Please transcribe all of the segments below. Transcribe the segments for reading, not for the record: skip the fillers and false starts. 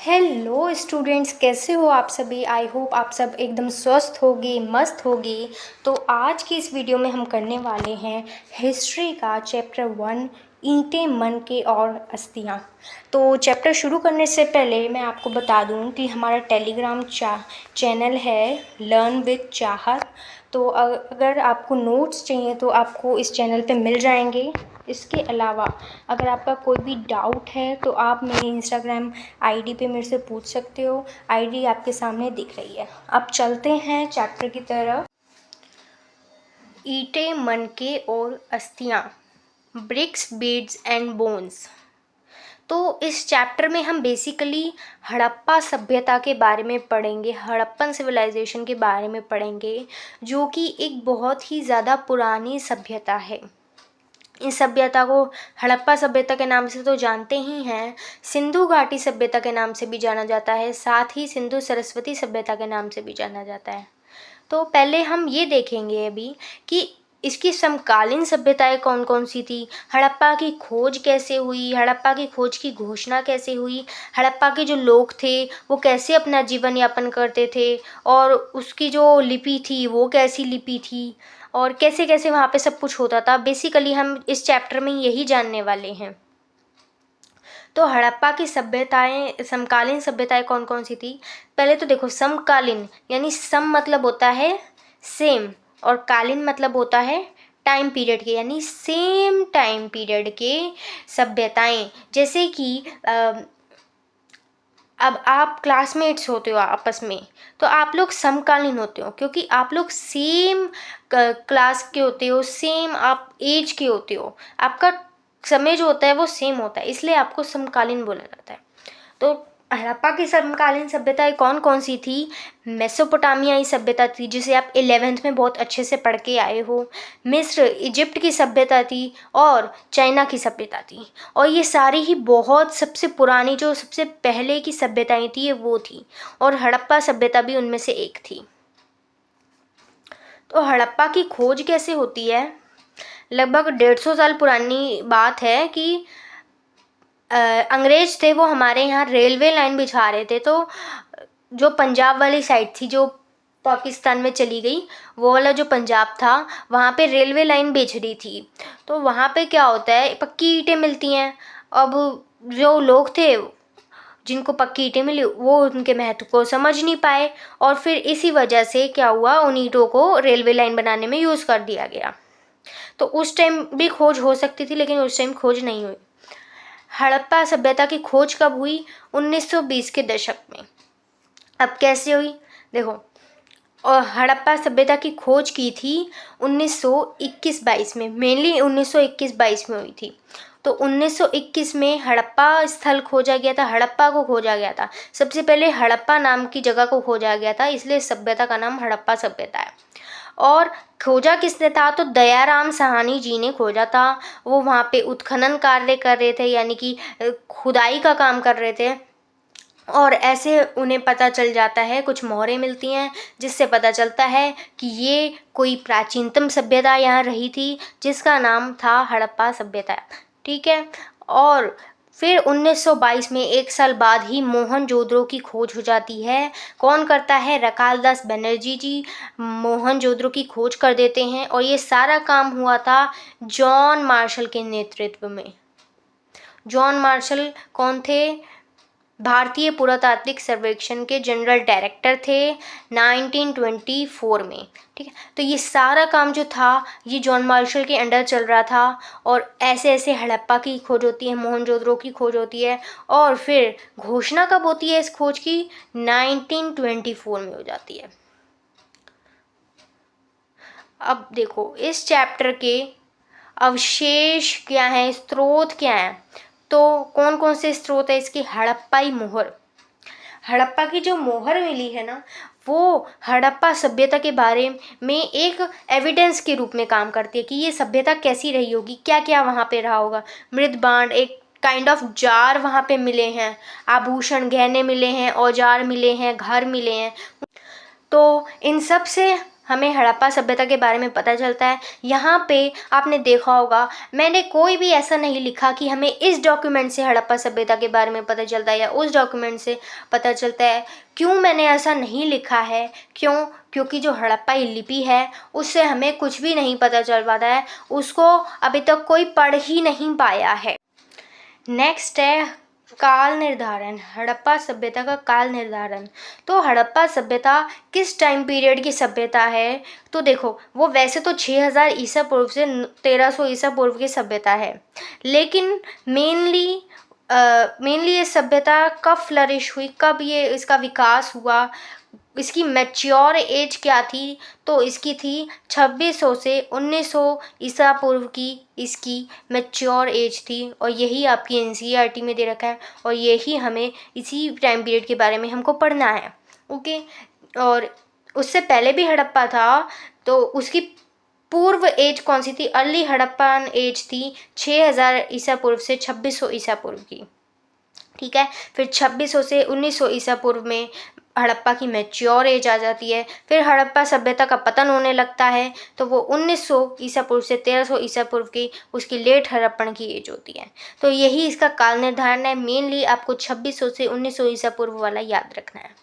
Hello students, कैसे हो आप सभी। आई होप आप सब एकदम स्वस्थ होगे, मस्त होगे। तो आज की इस वीडियो में हम करने वाले हैं हिस्ट्री का चैप्टर 1, ईंटें मन के और अस्थियाँ। तो चैप्टर शुरू करने से पहले मैं आपको बता दूं कि हमारा टेलीग्राम चैनल है लर्न विद चाहत। तो अगर आपको नोट्स चाहिए तो आपको इस चैनल पे मिल जाएंगे। इसके अलावा अगर आपका कोई भी डाउट है तो आप मेरे इंस्टाग्राम आईडी पे मेरे से पूछ सकते हो। आईडी आपके सामने दिख रही है। अब चलते हैं चैप्टर की तरफ। ईंटें मन के और अस्थियाँ, ब्रिक्स बीड्स एंड बोन्स। तो इस चैप्टर में हम बेसिकली हड़प्पा सभ्यता के बारे में पढ़ेंगे, हड़प्पन सिविलाइजेशन के बारे में पढ़ेंगे, जो कि एक बहुत ही ज़्यादा पुरानी सभ्यता है। इस सभ्यता को हड़प्पा सभ्यता के नाम से तो जानते ही हैं, सिंधु घाटी सभ्यता के नाम से भी जाना जाता है, साथ ही सिंधु सरस्वती सभ्यता के नाम से भी जाना जाता है। तो पहले हम ये देखेंगे अभी कि इसकी समकालीन सभ्यताएं कौन कौन सी थी, हड़प्पा की खोज कैसे हुई, हड़प्पा की खोज की घोषणा कैसे हुई, हड़प्पा के जो लोग थे वो कैसे अपना जीवन यापन करते थे, और उसकी जो लिपि थी वो कैसी लिपि थी, और कैसे कैसे वहाँ पे सब कुछ होता था। बेसिकली हम इस चैप्टर में यही जानने वाले हैं। तो हड़प्पा की सभ्यताएं, समकालीन सभ्यताएं कौन कौन सी थी। पहले तो देखो, समकालीन यानी सम मतलब होता है सेम, और कालीन मतलब होता है टाइम पीरियड के, यानी सेम टाइम पीरियड के सभ्यताएं। जैसे कि अब आप क्लासमेट्स होते हो आपस में, तो आप लोग समकालीन होते हो क्योंकि आप लोग सेम क्लास के होते हो, सेम आप एज के होते हो, आपका समय जो होता है वो सेम होता है, इसलिए आपको समकालीन बोला जाता है। तो हड़प्पा की समकालीन सभ्यताएं कौन कौन सी थी। मेसोपोटामियाई सभ्यता थी, जिसे आप 11th में बहुत अच्छे से पढ़ के आए हो। मिस्र, इजिप्ट की सभ्यता थी, और चाइना की सभ्यता थी। और ये सारी ही बहुत सबसे पुरानी, जो सबसे पहले की सभ्यताएं थी, ये वो थी, और हड़प्पा सभ्यता भी उनमें से एक थी। तो हड़प्पा की खोज कैसे होती है। लगभग 150 साल पुरानी बात है कि अंग्रेज थे, वो हमारे यहाँ रेलवे लाइन बिछा रहे थे। तो जो पंजाब वाली साइड थी, जो पाकिस्तान में चली गई, वो वाला जो पंजाब था, वहाँ पे रेलवे लाइन बिछ रही थी। तो वहाँ पे क्या होता है, पक्की ईंटें मिलती हैं। अब जो लोग थे जिनको पक्की ईंटें मिली, वो उनके महत्व को समझ नहीं पाए, और फिर इसी वजह से क्या हुआ, उन ईंटों को रेलवे लाइन बनाने में यूज़ कर दिया गया। तो उस टाइम भी खोज हो सकती थी, लेकिन उस टाइम खोज नहीं हुई। हड़प्पा सभ्यता की खोज कब हुई, 1920 के दशक में। अब कैसे हुई देखो, और हड़प्पा सभ्यता की खोज की थी 1921-22 में, मेनली 1921-22 में हुई थी। तो 1921 में हड़प्पा स्थल खोजा गया था, हड़प्पा को खोजा गया था। सबसे पहले हड़प्पा नाम की जगह को खोजा गया था, इसलिए सभ्यता का नाम हड़प्पा सभ्यता है। और खोजा किसने था, तो दयाराम साहनी जी ने खोजा था। वो वहाँ पे उत्खनन कार्य कर रहे थे, यानी कि खुदाई का काम कर रहे थे। और ऐसे उन्हें पता चल जाता है, कुछ मोहरें मिलती हैं जिससे पता चलता है कि ये कोई प्राचीनतम सभ्यता यहाँ रही थी, जिसका नाम था हड़प्पा सभ्यता। ठीक है। और फिर 1922 में, एक साल बाद ही, मोहनजोदड़ो की खोज हो जाती है। कौन करता है, रकालदास बनर्जी जी मोहनजोदड़ो की खोज कर देते हैं, और ये सारा काम हुआ था जॉन मार्शल के नेतृत्व में। जॉन मार्शल कौन थे, भारतीय पुरातात्विक सर्वेक्षण के जनरल डायरेक्टर थे 1924 में। ठीक है। तो ये सारा काम जो था, ये जॉन मार्शल के अंडर चल रहा था, और ऐसे ऐसे हड़प्पा की खोज होती है, मोहनजोदड़ो की खोज होती है, और फिर घोषणा कब होती है इस खोज की, 1924 में हो जाती है। अब देखो, इस चैप्टर के अवशेष क्या हैं, स्रोत क्या हैं। तो कौन कौन से स्रोत है इसकी, हड़प्पाई मोहर। हड़प्पा की जो मोहर मिली है ना, वो हड़प्पा सभ्यता के बारे में एक एविडेंस के रूप में काम करती है कि ये सभ्यता कैसी रही होगी, क्या क्या वहाँ पे रहा होगा। मृद भांड, एक काइंड ऑफ जार वहाँ पे मिले हैं, आभूषण गहने मिले हैं, औजार मिले हैं, घर मिले हैं। तो इन सब से हमें हड़प्पा सभ्यता के बारे में पता चलता है। यहाँ पे आपने देखा होगा, मैंने कोई भी ऐसा नहीं लिखा कि हमें इस डॉक्यूमेंट से हड़प्पा सभ्यता के बारे में पता चलता है या उस डॉक्यूमेंट से पता चलता है। क्यों मैंने ऐसा नहीं लिखा है? क्यों? क्योंकि जो हड़प्पाई लिपि है उससे हमें कुछ भी नहीं पता चल पाता है, उसको अभी तक कोई पढ़ ही नहीं पाया है। नेक्स्ट है काल निर्धारण, हड़प्पा सभ्यता का काल निर्धारण। तो हड़प्पा सभ्यता किस टाइम पीरियड की सभ्यता है? तो देखो, वो वैसे तो 6000 ईसा पूर्व से 1300 ईसा पूर्व की सभ्यता है, लेकिन मेनली ये सभ्यता कब फ्लरिश हुई, कब ये इसका विकास हुआ, इसकी मैच्योर एज क्या थी? तो इसकी थी 2600 से 1900 ईसा पूर्व की इसकी मैच्योर एज थी, और यही आपकी एनसीईआरटी में दे रखा है, और यही हमें इसी टाइम पीरियड के बारे में हमको पढ़ना है। ओके, और उससे पहले भी हड़प्पा था, तो उसकी पूर्व एज कौन सी थी? अर्ली हड़प्पन एज थी 6000 ईसा पूर्व से 2600 ईसा पूर्व की। ठीक है, फिर 2600 से 1900 ईसा पूर्व में हड़प्पा की मैच्योर एज आ जाती है। फिर हड़प्पा सभ्यता का पतन होने लगता है, तो वो 1900 ईसा पूर्व से 1300 ईसा पूर्व की उसकी लेट हड़प्पन की एज होती है। तो यही इसका काल निर्धारण है। मेनली आपको 2600 से 1900 ईसा पूर्व वाला याद रखना है।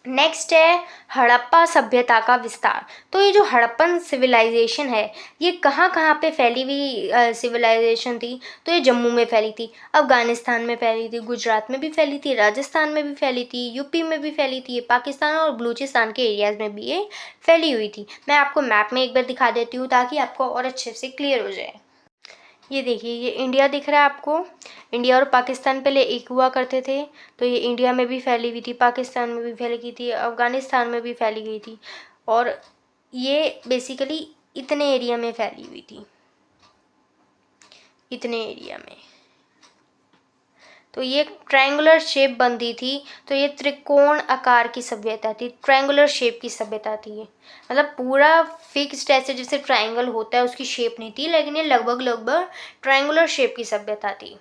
नेक्स्ट है हड़प्पा सभ्यता का विस्तार। तो ये जो हड़प्पन सिविलाइजेशन है, ये कहाँ कहाँ पे फैली हुई सिविलाइजेशन थी? तो ये जम्मू में फैली थी, अफ़गानिस्तान में फैली थी, गुजरात में भी फैली थी, राजस्थान में भी फैली थी, यूपी में भी फैली थी, ये पाकिस्तान और बलूचिस्तान के एरियाज़ में भी ये फैली हुई थी। मैं आपको मैप में एक बार दिखा देती हूँ ताकि आपको और अच्छे से क्लियर हो जाए। ये देखिए, ये इंडिया दिख रहा है आपको। इंडिया और पाकिस्तान पहले एक हुआ करते थे, तो ये इंडिया में भी फैली हुई थी, पाकिस्तान में भी फैली गई थी, अफ़गानिस्तान में भी फैली गई थी, और ये बेसिकली इतने एरिया में फैली हुई थी, इतने एरिया में। तो ये ट्रायंगुलर शेप बनती थी, तो ये त्रिकोण आकार की सभ्यता थी, ट्रायंगुलर शेप की सभ्यता थी ये। मतलब पूरा फिक्स्ड ऐसे जैसे ट्रायंगल होता है उसकी शेप नहीं थी, लेकिन ये लगभग ट्रायंगुलर शेप की सभ्यता थी।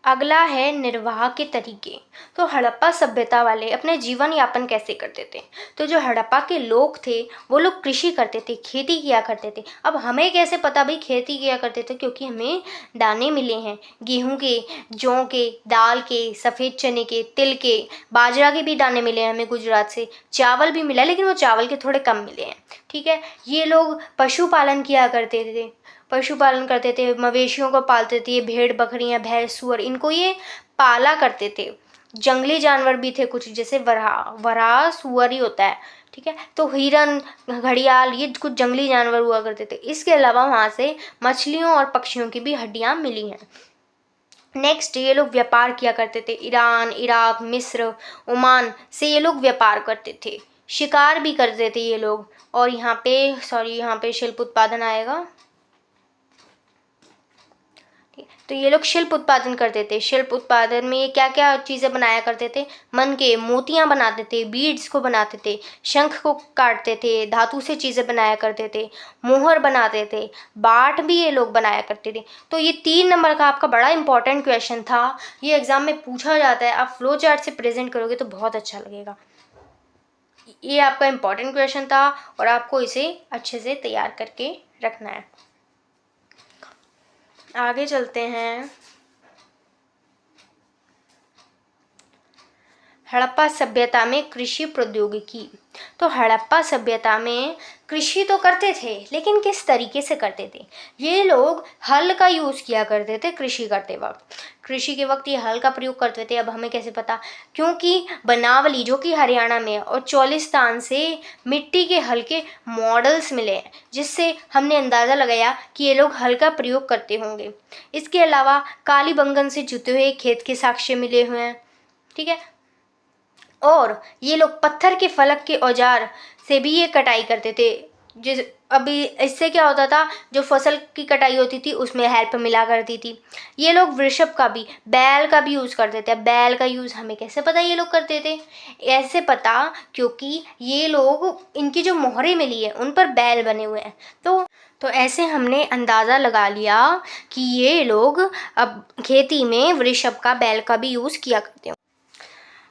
अगला है निर्वाह के तरीके। तो हड़प्पा सभ्यता वाले अपने जीवन यापन कैसे करते थे? तो जो हड़प्पा के लोग थे वो लोग कृषि करते थे, खेती किया करते थे। अब हमें कैसे पता भाई खेती किया करते थे? क्योंकि हमें दाने मिले हैं, गेहूं के, जौ के, दाल के, सफ़ेद चने के, तिल के, बाजरा के भी दाने मिले हैं हमें गुजरात से, चावल भी मिला है, लेकिन वो चावल के थोड़े कम मिले हैं। ठीक है, ये लोग पशुपालन किया करते थे, पशुपालन करते थे, मवेशियों को पालते थे, भेड़ बकरियां भैंस सूअर, इनको ये पाला करते थे। जंगली जानवर भी थे कुछ, जैसे वराह सूअर ही होता है। ठीक है, तो हिरन, घड़ियाल, ये कुछ जंगली जानवर हुआ करते थे। इसके अलावा वहाँ से मछलियों और पक्षियों की भी हड्डियाँ मिली हैं। नेक्स्ट, ये लोग व्यापार किया करते थे, ईरान, इराक, मिस्र, ओमान से ये लोग व्यापार करते थे, शिकार भी करते थे ये लोग। और यहाँ पे शिल्प उत्पादन आएगा। तो ये लोग शिल्प उत्पादन करते थे। शिल्प उत्पादन में ये क्या क्या चीज़ें बनाया करते थे? मन के मोतियाँ बनाते थे, बीड्स को बनाते थे, शंख को काटते थे, धातु से चीज़ें बनाया करते थे, मोहर बनाते थे, बाट भी ये लोग बनाया करते थे। तो ये 3 नंबर का आपका बड़ा इंपॉर्टेंट क्वेश्चन था, ये एग्जाम में पूछा जाता है। आप फ्लो चार्ट से प्रेजेंट करोगे तो बहुत अच्छा लगेगा। ये आपका इंपॉर्टेंट क्वेश्चन था और आपको इसे अच्छे से तैयार करके रखना है। आगे चलते हैं। हड़प्पा सभ्यता में कृषि प्रौद्योगिकी। तो हड़प्पा सभ्यता में कृषि तो करते थे, लेकिन किस तरीके से करते थे? ये लोग हल का यूज़ किया करते थे कृषि करते वक्त। कृषि के वक्त ये हल का प्रयोग करते थे। अब हमें कैसे पता? क्योंकि बनावली जो कि हरियाणा में है और चौलिस्तान से मिट्टी के हल के मॉडल्स मिले हैं, जिससे हमने अंदाज़ा लगाया कि ये लोग हल का प्रयोग करते होंगे। इसके अलावा कालीबंगन से जुते हुए खेत के साक्ष्य मिले हुए हैं। ठीक है, और ये लोग पत्थर के फलक के औजार से भी ये कटाई करते थे। जिस अभी इससे क्या होता था, जो फसल की कटाई होती थी उसमें हेल्प मिला करती थी। ये लोग वृषभ का भी, बैल का भी यूज़ करते थे। बैल का यूज़ हमें कैसे पता ये लोग करते थे? ऐसे पता क्योंकि ये लोग, इनकी जो मोहरें मिली है उन पर बैल बने हुए हैं। तो ऐसे हमने अंदाज़ा लगा लिया कि ये लोग अब खेती में वृषभ का, बैल का भी यूज़ किया करते हैं।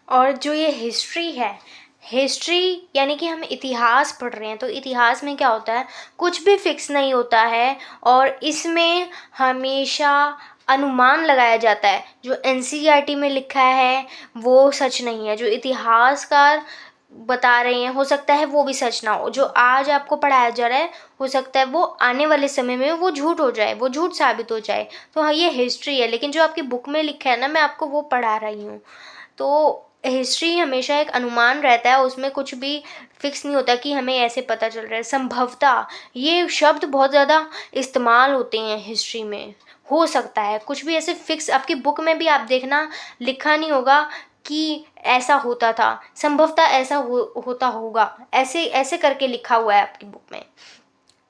और जो ये हिस्ट्री है, हिस्ट्री यानी कि हम इतिहास पढ़ रहे हैं, तो इतिहास में क्या होता है, कुछ भी फिक्स नहीं होता है और इसमें हमेशा अनुमान लगाया जाता है। जो एनसीईआरटी में लिखा है वो सच नहीं है, जो इतिहासकार बता रहे हैं हो सकता है वो भी सच ना हो। जो आज आपको पढ़ाया जा रहा है हो सकता है वो आने वाले समय में वो झूठ हो जाए, वो झूठ साबित हो जाए। तो हाँ, ये हिस्ट्री है, लेकिन जो आपकी बुक में लिखा है ना, मैं आपको वो पढ़ा रही हूँ। तो हिस्ट्री हमेशा एक अनुमान रहता है, उसमें कुछ भी फिक्स नहीं होता कि हमें ऐसे पता चल रहा है। संभवतः ये शब्द बहुत ज़्यादा इस्तेमाल होते हैं हिस्ट्री में। हो सकता है कुछ भी ऐसे फिक्स आपकी बुक में भी आप देखना लिखा नहीं होगा कि ऐसा होता था, संभवतः ऐसा होता होगा, ऐसे ऐसे करके लिखा हुआ है आपकी बुक में।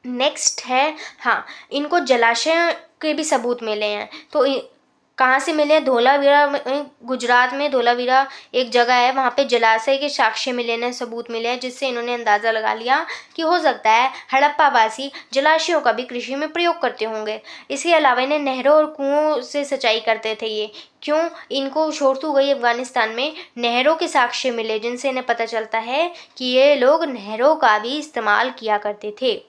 नेक्स्ट है, हाँ, इनको जलाशय के भी सबूत मिले हैं। तो कहाँ से मिले हैं? धोलावीरा में, गुजरात में धोलावीरा एक जगह है, वहाँ पे जलाशय के साक्ष्य मिले हैं, सबूत मिले हैं, जिससे इन्होंने अंदाज़ा लगा लिया कि हो सकता है हड़प्पावासी जलाशयों का भी कृषि में प्रयोग करते होंगे। इसके अलावा इन्हें नहरों और कुओं से सिंचाई करते थे ये। क्यों? इनको शोरतू गई अफगानिस्तान में नहरों के साक्ष्य मिले, जिनसे इन्हें पता चलता है कि ये लोग नहरों का भी इस्तेमाल किया करते थे।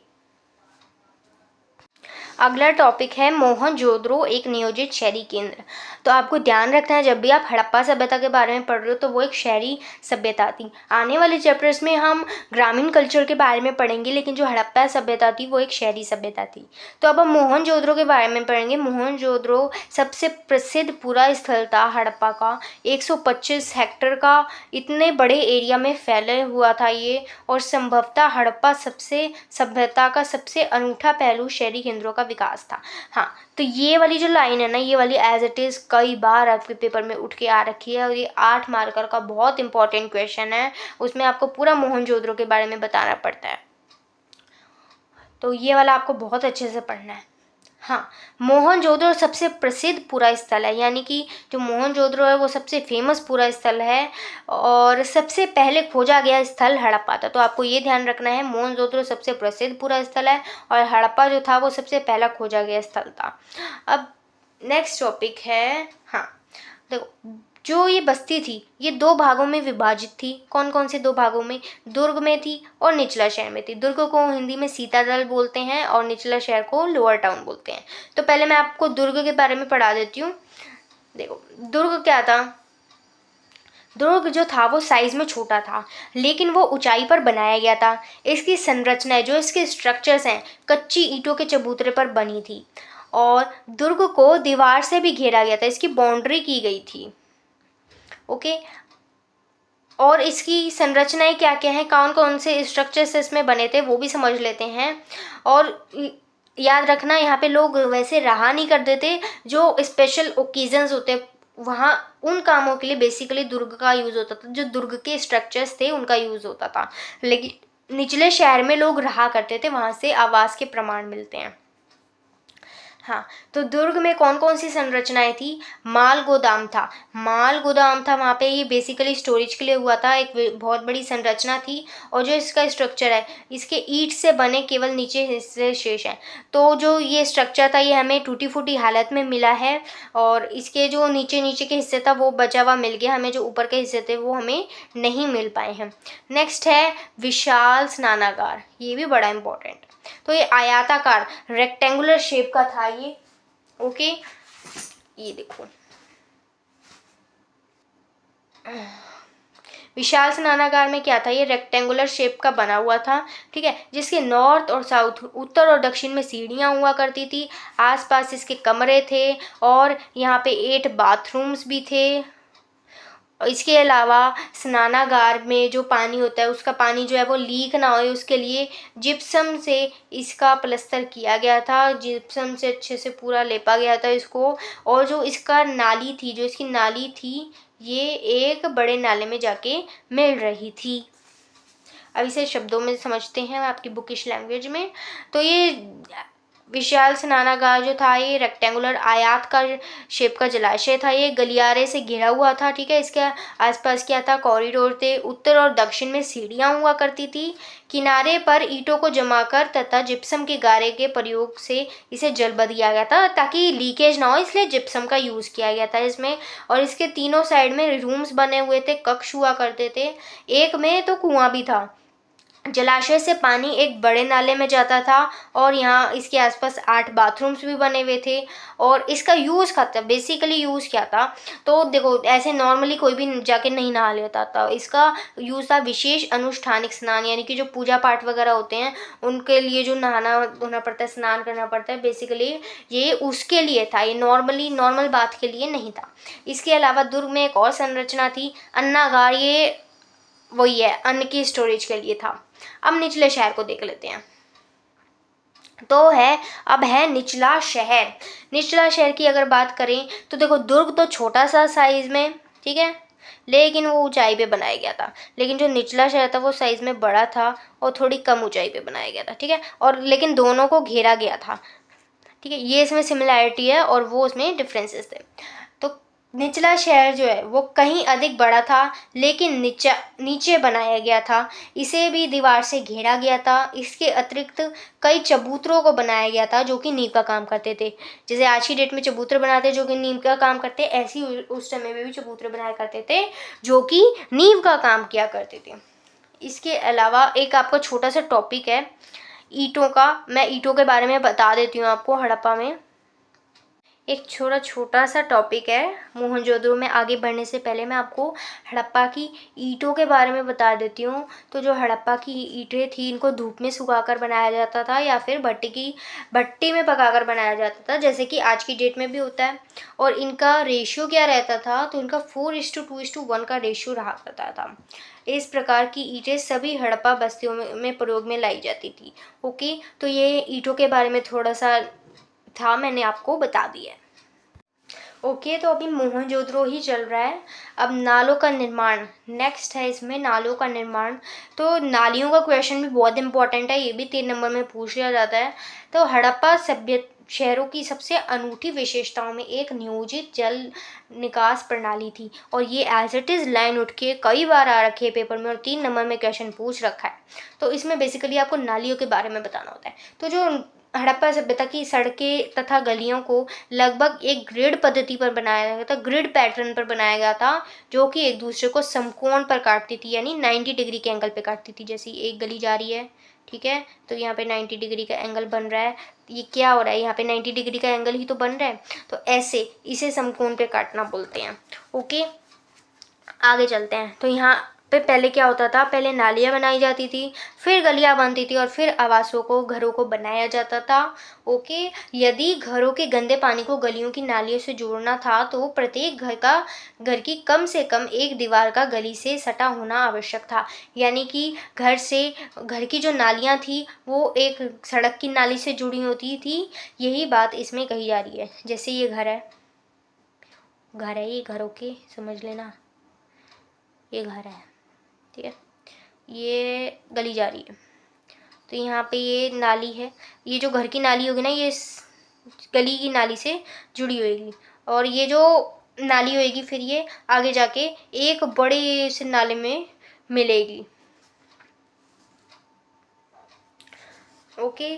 अगला टॉपिक है मोहनजोदड़ो एक नियोजित शहरी केंद्र। तो आपको ध्यान रखना है, जब भी आप हड़प्पा सभ्यता के बारे में पढ़ रहे हो तो वो एक शहरी सभ्यता थी। आने वाले चैप्टर्स में हम ग्रामीण कल्चर के बारे में पढ़ेंगे, लेकिन जो हड़प्पा सभ्यता थी वो एक शहरी सभ्यता थी। तो अब हम मोहनजोदड़ो के बारे में पढ़ेंगे। मोहनजोदड़ो सबसे प्रसिद्ध पूरा स्थल था हड़प्पा का। 125 हेक्टेयर का इतने बड़े एरिया में फैले हुआ था ये, और संभवतः हड़प्पा सबसे सभ्यता का सबसे अनूठा पहलू शहरी केंद्रों का विकास था। हाँ, तो ये वाली जो लाइन है ना, ये वाली एज इट इज़ कई बार आपके पेपर में उठ के आ रखी है, और ये 8 मार्कर का बहुत इंपॉर्टेंट क्वेश्चन है। उसमें आपको पूरा मोहनजोदड़ो के बारे में बताना पड़ता है, तो ये वाला आपको बहुत अच्छे से पढ़ना है। हाँ, मोहनजोदड़ो सबसे प्रसिद्ध पूरा स्थल है, यानी कि जो मोहनजोदड़ो है वो सबसे फेमस पूरा स्थल है, और सबसे पहले खोजा गया स्थल हड़प्पा था। तो आपको ये ध्यान रखना है, मोहनजोदड़ो सबसे प्रसिद्ध पूरा स्थल है और हड़प्पा जो था वो सबसे पहला खोजा गया स्थल था। अब नेक्स्ट टॉपिक है, हाँ, देखो, जो ये बस्ती थी ये 2 भागों में विभाजित थी। कौन कौन से 2 भागों में? दुर्ग में थी और निचला शहर में थी। दुर्ग को हिंदी में सीतादल बोलते हैं और निचला शहर को लोअर टाउन बोलते हैं। तो पहले मैं आपको दुर्ग के बारे में पढ़ा देती हूँ। देखो, दुर्ग क्या था? दुर्ग जो था वो साइज़ में छोटा था, लेकिन वो ऊंचाई पर बनाया गया था। इसकी संरचना, जो इसके स्ट्रक्चर्स हैं, कच्ची ईंटों के चबूतरे पर बनी थी, और दुर्ग को दीवार से भी घेरा गया था, इसकी बाउंड्री की गई थी। ओके, और इसकी संरचनाएं क्या क्या हैं, कौन कौन से स्ट्रक्चर्स इसमें बने थे, वो भी समझ लेते हैं। और याद रखना, यहाँ पे लोग वैसे रहा नहीं करते थे, जो स्पेशल ओकेजन्स होते वहाँ उन कामों के लिए बेसिकली दुर्ग का यूज़ होता था, जो दुर्ग के स्ट्रक्चर्स थे उनका यूज़ होता था। लेकिन निचले शहर में लोग रहा करते थे, वहाँ से आवास के प्रमाण मिलते हैं। हाँ, तो दुर्ग में कौन कौन सी संरचनाएं थी? माल गोदाम था, माल गोदाम था वहाँ पे, ये बेसिकली स्टोरेज के लिए हुआ था, एक बहुत बड़ी संरचना थी। और जो इसका स्ट्रक्चर है, इसके ईंट से बने केवल नीचे हिस्से शेष हैं। तो जो ये स्ट्रक्चर था ये हमें टूटी फूटी हालत में मिला है, और इसके जो नीचे नीचे के हिस्से था वो बचा हुआ मिल गया हमें, जो ऊपर के हिस्से थे वो हमें नहीं मिल पाए हैं। नेक्स्ट है विशाल स्नानागार, ये भी बड़ा इंपॉर्टेंट। तो ये आयताकार रेक्टेंगुलर शेप का था ये। ओके, ये देखो, विशाल स्नानागार में क्या था, ये रेक्टेंगुलर शेप का बना हुआ था, ठीक है, जिसके नॉर्थ और साउथ, उत्तर और दक्षिण में सीढ़ियाँ हुआ करती थी। आसपास इसके कमरे थे, और यहाँ पे 8 बाथरूम्स भी थे। इसके अलावा स्नानागार में जो पानी होता है, उसका पानी जो है वो लीक ना हो, उसके लिए जिप्सम से इसका प्लस्तर किया गया था, जिप्सम से अच्छे से पूरा लेपा गया था इसको। और जो इसका नाली थी, जो इसकी नाली थी, ये एक बड़े नाले में जाके मिल रही थी। अब इसे शब्दों में समझते हैं आपकी बुकिश लैंग्वेज में। तो ये विशाल स्नानागार जो था ये रेक्टेंगुलर आयताकार शेप का जलाशय था, ये गलियारे से घिरा हुआ था। ठीक है, इसके आसपास क्या था, कॉरिडोर थे, उत्तर और दक्षिण में सीढ़ियाँ हुआ करती थी, किनारे पर ईंटों को जमाकर तथा जिप्सम के गारे के प्रयोग से इसे जलबद दिया गया था ताकि लीकेज ना हो, इसलिए जिप्सम का यूज़ किया गया था इसमें। और इसके तीनों साइड में रूम्स बने हुए थे, कक्ष हुआ करते थे, एक में तो कुआं भी था। जलाशय से पानी एक बड़े नाले में जाता था और यहाँ इसके आसपास 8 बाथरूम्स भी बने हुए थे। और इसका यूज़ क्या था, बेसिकली यूज़ क्या था, तो देखो ऐसे नॉर्मली कोई भी जाके नहीं नहा लेता था, इसका यूज़ था विशेष अनुष्ठानिक स्नान, यानी कि जो पूजा पाठ वगैरह होते हैं उनके लिए जो नहाना होना पड़ता है, स्नान करना पड़ता है, बेसिकली ये उसके लिए था, ये नॉर्मल बात के लिए नहीं था। इसके अलावा दुर्ग में एक और संरचना थी, अन्नागार, ये वही है, अन्न की स्टोरेज के लिए था। अब निचले शहर को देख लेते हैं। तो है, अब है निचला शहर। निचला शहर की अगर बात करें तो देखो दुर्ग तो छोटा सा साइज में, ठीक है, लेकिन वो ऊंचाई पे बनाया गया था। लेकिन जो निचला शहर था वो साइज में बड़ा था और थोड़ी कम ऊंचाई पे बनाया गया था। ठीक है, और लेकिन दोनों को घेरा गया था। ठीक है, ये इसमें सिमिलैरिटी है और वो उसमें डिफरेंसेस थे। तो निचला शहर जो है वो कहीं अधिक बड़ा था, लेकिन नीचे बनाया गया था, इसे भी दीवार से घेरा गया था। इसके अतिरिक्त कई चबूतरों को बनाया गया था जो कि नींव का काम करते थे। जैसे आज की डेट में चबूतरे बनाते हैं जो कि नींव का काम करते हैं, ऐसे ही उस समय में भी चबूतरे बनाया करते थे जो कि नींव का काम किया करते थे। इसके अलावा एक आपका छोटा सा टॉपिक है ईंटों का, मैं ईंटों के बारे में बता देती हूँ आपको। हड़प्पा में एक छोटा सा टॉपिक है, मोहनजोदड़ो में आगे बढ़ने से पहले मैं आपको हड़प्पा की ईंटों के बारे में बता देती हूँ। तो जो हड़प्पा की ईंटें थी इनको धूप में सुखाकर बनाया जाता था या फिर भट्टी में पकाकर बनाया जाता था, जैसे कि आज की डेट में भी होता है। और इनका रेशियो क्या रहता था, तो इनका 4:2:1 का रेशियो रहा करता था। इस प्रकार की ईंटें सभी हड़प्पा बस्तियों में प्रयोग में लाई जाती थी। ओके, तो ये ईंटों के बारे में थोड़ा सा था, मैंने आपको बता दिया है। ओके, तो अभी मोहनजोदड़ो ही चल रहा है। अब नालों का निर्माण नेक्स्ट है, इसमें नालों का निर्माण। तो नालियों का क्वेश्चन भी बहुत इंपॉर्टेंट है, ये भी 3 नंबर में पूछ लिया जाता है। तो हड़प्पा सभ्य शहरों की सबसे अनूठी विशेषताओं में एक नियोजित जल निकास प्रणाली थी, और ये एज इट इज़ लाइन उठ के कई बार आ रखी है पेपर में और 3 नंबर में क्वेश्चन पूछ रखा है। तो इसमें बेसिकली आपको नालियों के बारे में बताना होता है। तो जो हड़प्पा सभ्यता की सड़कें तथा गलियों को लगभग एक ग्रिड पद्धति पर बनाया गया था, ग्रिड पैटर्न पर बनाया गया था, जो कि एक दूसरे को समकोण पर काटती थी, यानी 90 डिग्री के एंगल पे काटती थी। जैसे एक गली जा रही है, ठीक है, तो यहाँ पे 90 डिग्री का एंगल बन रहा है, ये क्या हो रहा है, यहाँ पे 90 डिग्री का एंगल ही तो बन रहा है। तो ऐसे इसे समकोण पे काटना बोलते हैं। ओके, आगे चलते हैं। तो यहाँ पे पहले क्या होता था, पहले नालियाँ बनाई जाती थी, फिर गलियाँ बनती थी और फिर आवासों को, घरों को बनाया जाता था। ओके, यदि घरों के गंदे पानी को गलियों की नालियों से जोड़ना था तो प्रत्येक घर की कम से कम एक दीवार का गली से सटा होना आवश्यक था, यानी कि घर की जो नालियाँ थी वो एक सड़क की नाली से जुड़ी होती थी। यही बात इसमें कही जा रही है। जैसे ये घर है, ये घरों के समझ लेना, ये घर है, ठीक है, ये गली जा रही है, तो यहाँ पे ये नाली है, ये जो घर की नाली होगी ना ये गली की नाली से जुड़ी होगी, और ये जो नाली होगी फिर ये आगे जाके एक बड़े से नाले में मिलेगी। ओके,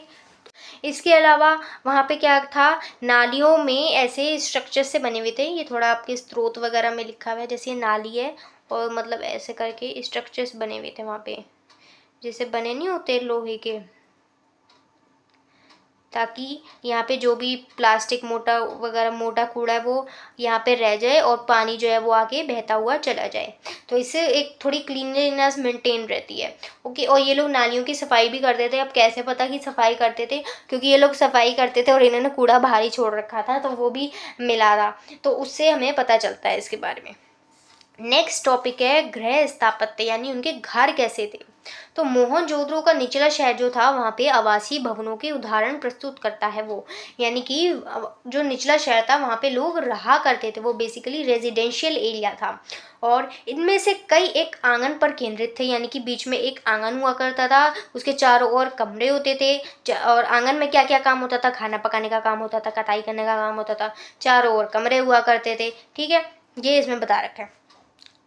इसके अलावा वहाँ पे क्या था, नालियों में ऐसे स्ट्रक्चर से बने हुए थे, ये थोड़ा आपके स्रोत वगैरह में लिखा हुआ है, जैसे ये नाली है और मतलब ऐसे करके स्ट्रक्चर्स बने हुए थे वहाँ पे, जैसे बने नहीं होते लोहे के, ताकि यहाँ पे जो भी प्लास्टिक मोटा कूड़ा है वो यहाँ पे रह जाए और पानी जो है वो आगे बहता हुआ चला जाए। तो इससे एक थोड़ी क्लीनलीनेस मेंटेन रहती है। ओके, और ये लोग नालियों की सफाई भी करते थे। अब कैसे पता कि सफाई करते थे, क्योंकि ये लोग सफाई करते थे और इन्होंने कूड़ा बाहर ही छोड़ रखा था तो वो भी मिला था, तो उससे हमें पता चलता है इसके बारे में। नेक्स्ट टॉपिक है गृह स्थापत्य, यानी उनके घर कैसे थे। तो मोहनजोदड़ो का निचला शहर जो था वहाँ पे आवासीय भवनों के उदाहरण प्रस्तुत करता है वो, यानी कि जो निचला शहर था वहाँ पे लोग रहा करते थे, वो बेसिकली रेजिडेंशियल एरिया था और इनमें से कई एक आंगन पर केंद्रित थे, यानी कि बीच में एक आंगन हुआ करता था, उसके चारों ओर कमरे होते थे और आंगन में क्या क्या काम होता था, खाना पकाने का काम होता था, कटाई करने का काम होता था, चारों ओर कमरे हुआ करते थे। ठीक है, ये इसमें बता रखा है।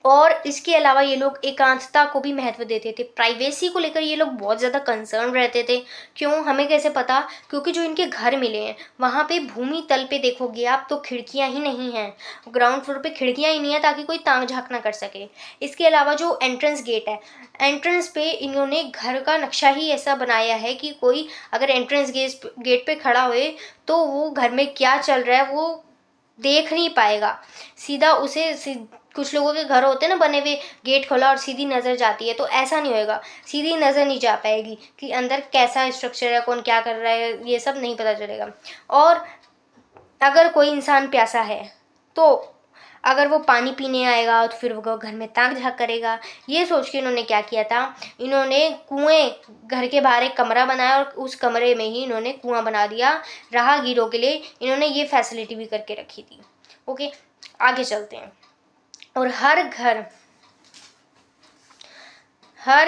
और इसके अलावा ये लोग एकांतता को भी महत्व देते थे, प्राइवेसी को लेकर ये लोग बहुत ज़्यादा कंसर्न रहते थे। क्यों, हमें कैसे पता, क्योंकि जो इनके घर मिले हैं वहाँ पे भूमि तल पे देखोगे आप तो खिड़कियाँ ही नहीं हैं, ग्राउंड फ्लोर पे खिड़कियाँ ही नहीं है ताकि कोई ताक झाँक ना कर सके। इसके अलावा जो एंट्रेंस गेट है, एंट्रेंस पे इन्होंने घर का नक्शा ही ऐसा बनाया है कि कोई अगर एंट्रेंस गेट पे खड़ा हुए तो वो घर में क्या चल रहा है वो देख नहीं पाएगा, सीधा उसे कुछ लोगों के घर होते हैं ना बने हुए, गेट खोला और सीधी नज़र जाती है, तो ऐसा नहीं होएगा, सीधी नज़र नहीं जा पाएगी कि अंदर कैसा स्ट्रक्चर है, कौन क्या कर रहा है, ये सब नहीं पता चलेगा। और अगर कोई इंसान प्यासा है तो अगर वो पानी पीने आएगा तो फिर वो घर में ताक झाँक करेगा। ये सोच के इन्होंने क्या किया था, इन्होंने कुएं, घर के बाहर एक कमरा बनाया और उस कमरे में ही इन्होंने कुआं बना दिया राहगीरों के लिए, इन्होंने ये फैसिलिटी भी करके रखी थी। ओके, आगे चलते हैं। और हर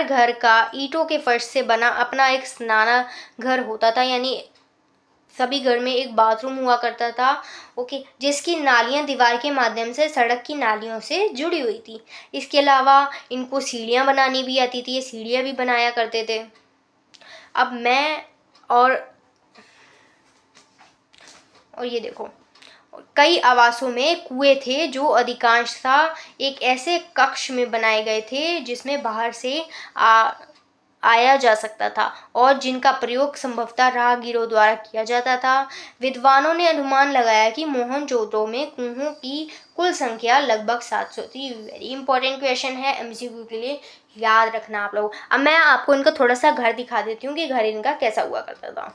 घर का ईंटों के फर्श से बना अपना एक स्नाना घर होता था, यानी सभी घर में एक बाथरूम हुआ करता था। ओके, जिसकी नालियां दीवार के माध्यम से सड़क की नालियों से जुड़ी हुई थी। इसके अलावा इनको सीढ़ियां बनानी भी आती थी, ये सीढ़ियां भी बनाया करते थे। अब मैं और ये देखो, कई आवासों में कुएं थे जो अधिकांशतः एक ऐसे कक्ष में बनाए गए थे जिसमें बाहर से आया जा सकता था और जिनका प्रयोग संभवतः राहगीरों द्वारा किया जाता था। विद्वानों ने अनुमान लगाया कि मोहनजोदड़ो में कुओं की कुल संख्या लगभग 700 थी। वेरी इंपॉर्टेंट क्वेश्चन है, एमसीक्यू के लिए याद रखना आप लोग। अब मैं आपको इनका थोड़ा सा घर दिखा देती हूँ कि घर इनका कैसा हुआ करता था।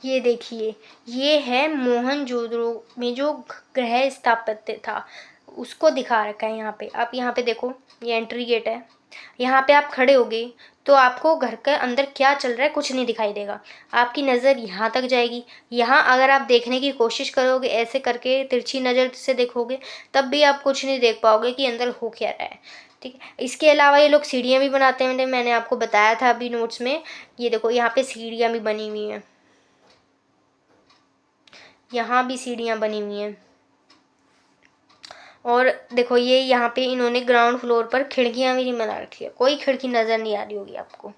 ये देखिए, ये है मोहनजोदड़ो में जो गृह स्थापत्य था उसको दिखा रखा है यहाँ पे। आप यहाँ पे देखो, ये एंट्री गेट है, यहाँ पे आप खड़े होगे तो आपको घर के अंदर क्या चल रहा है कुछ नहीं दिखाई देगा, आपकी नज़र यहाँ तक जाएगी। यहाँ अगर आप देखने की कोशिश करोगे, ऐसे करके तिरछी नज़र से देखोगे, तब भी आप कुछ नहीं देख पाओगे कि अंदर हो क्या रहा है। ठीक है, इसके अलावा ये लोग सीढ़ियाँ भी बनाते हैं, मैंने आपको बताया था अभी नोट्स में। ये देखो, यहाँ पे सीढ़ियाँ भी बनी हुई हैं, यहाँ भी सीढ़ियाँ बनी हुई हैं। और देखो, ये यहाँ पे इन्होंने ग्राउंड फ्लोर पर खिड़कियाँ भी नहीं बना रखी है, कोई खिड़की नज़र नहीं आ रही होगी आपको।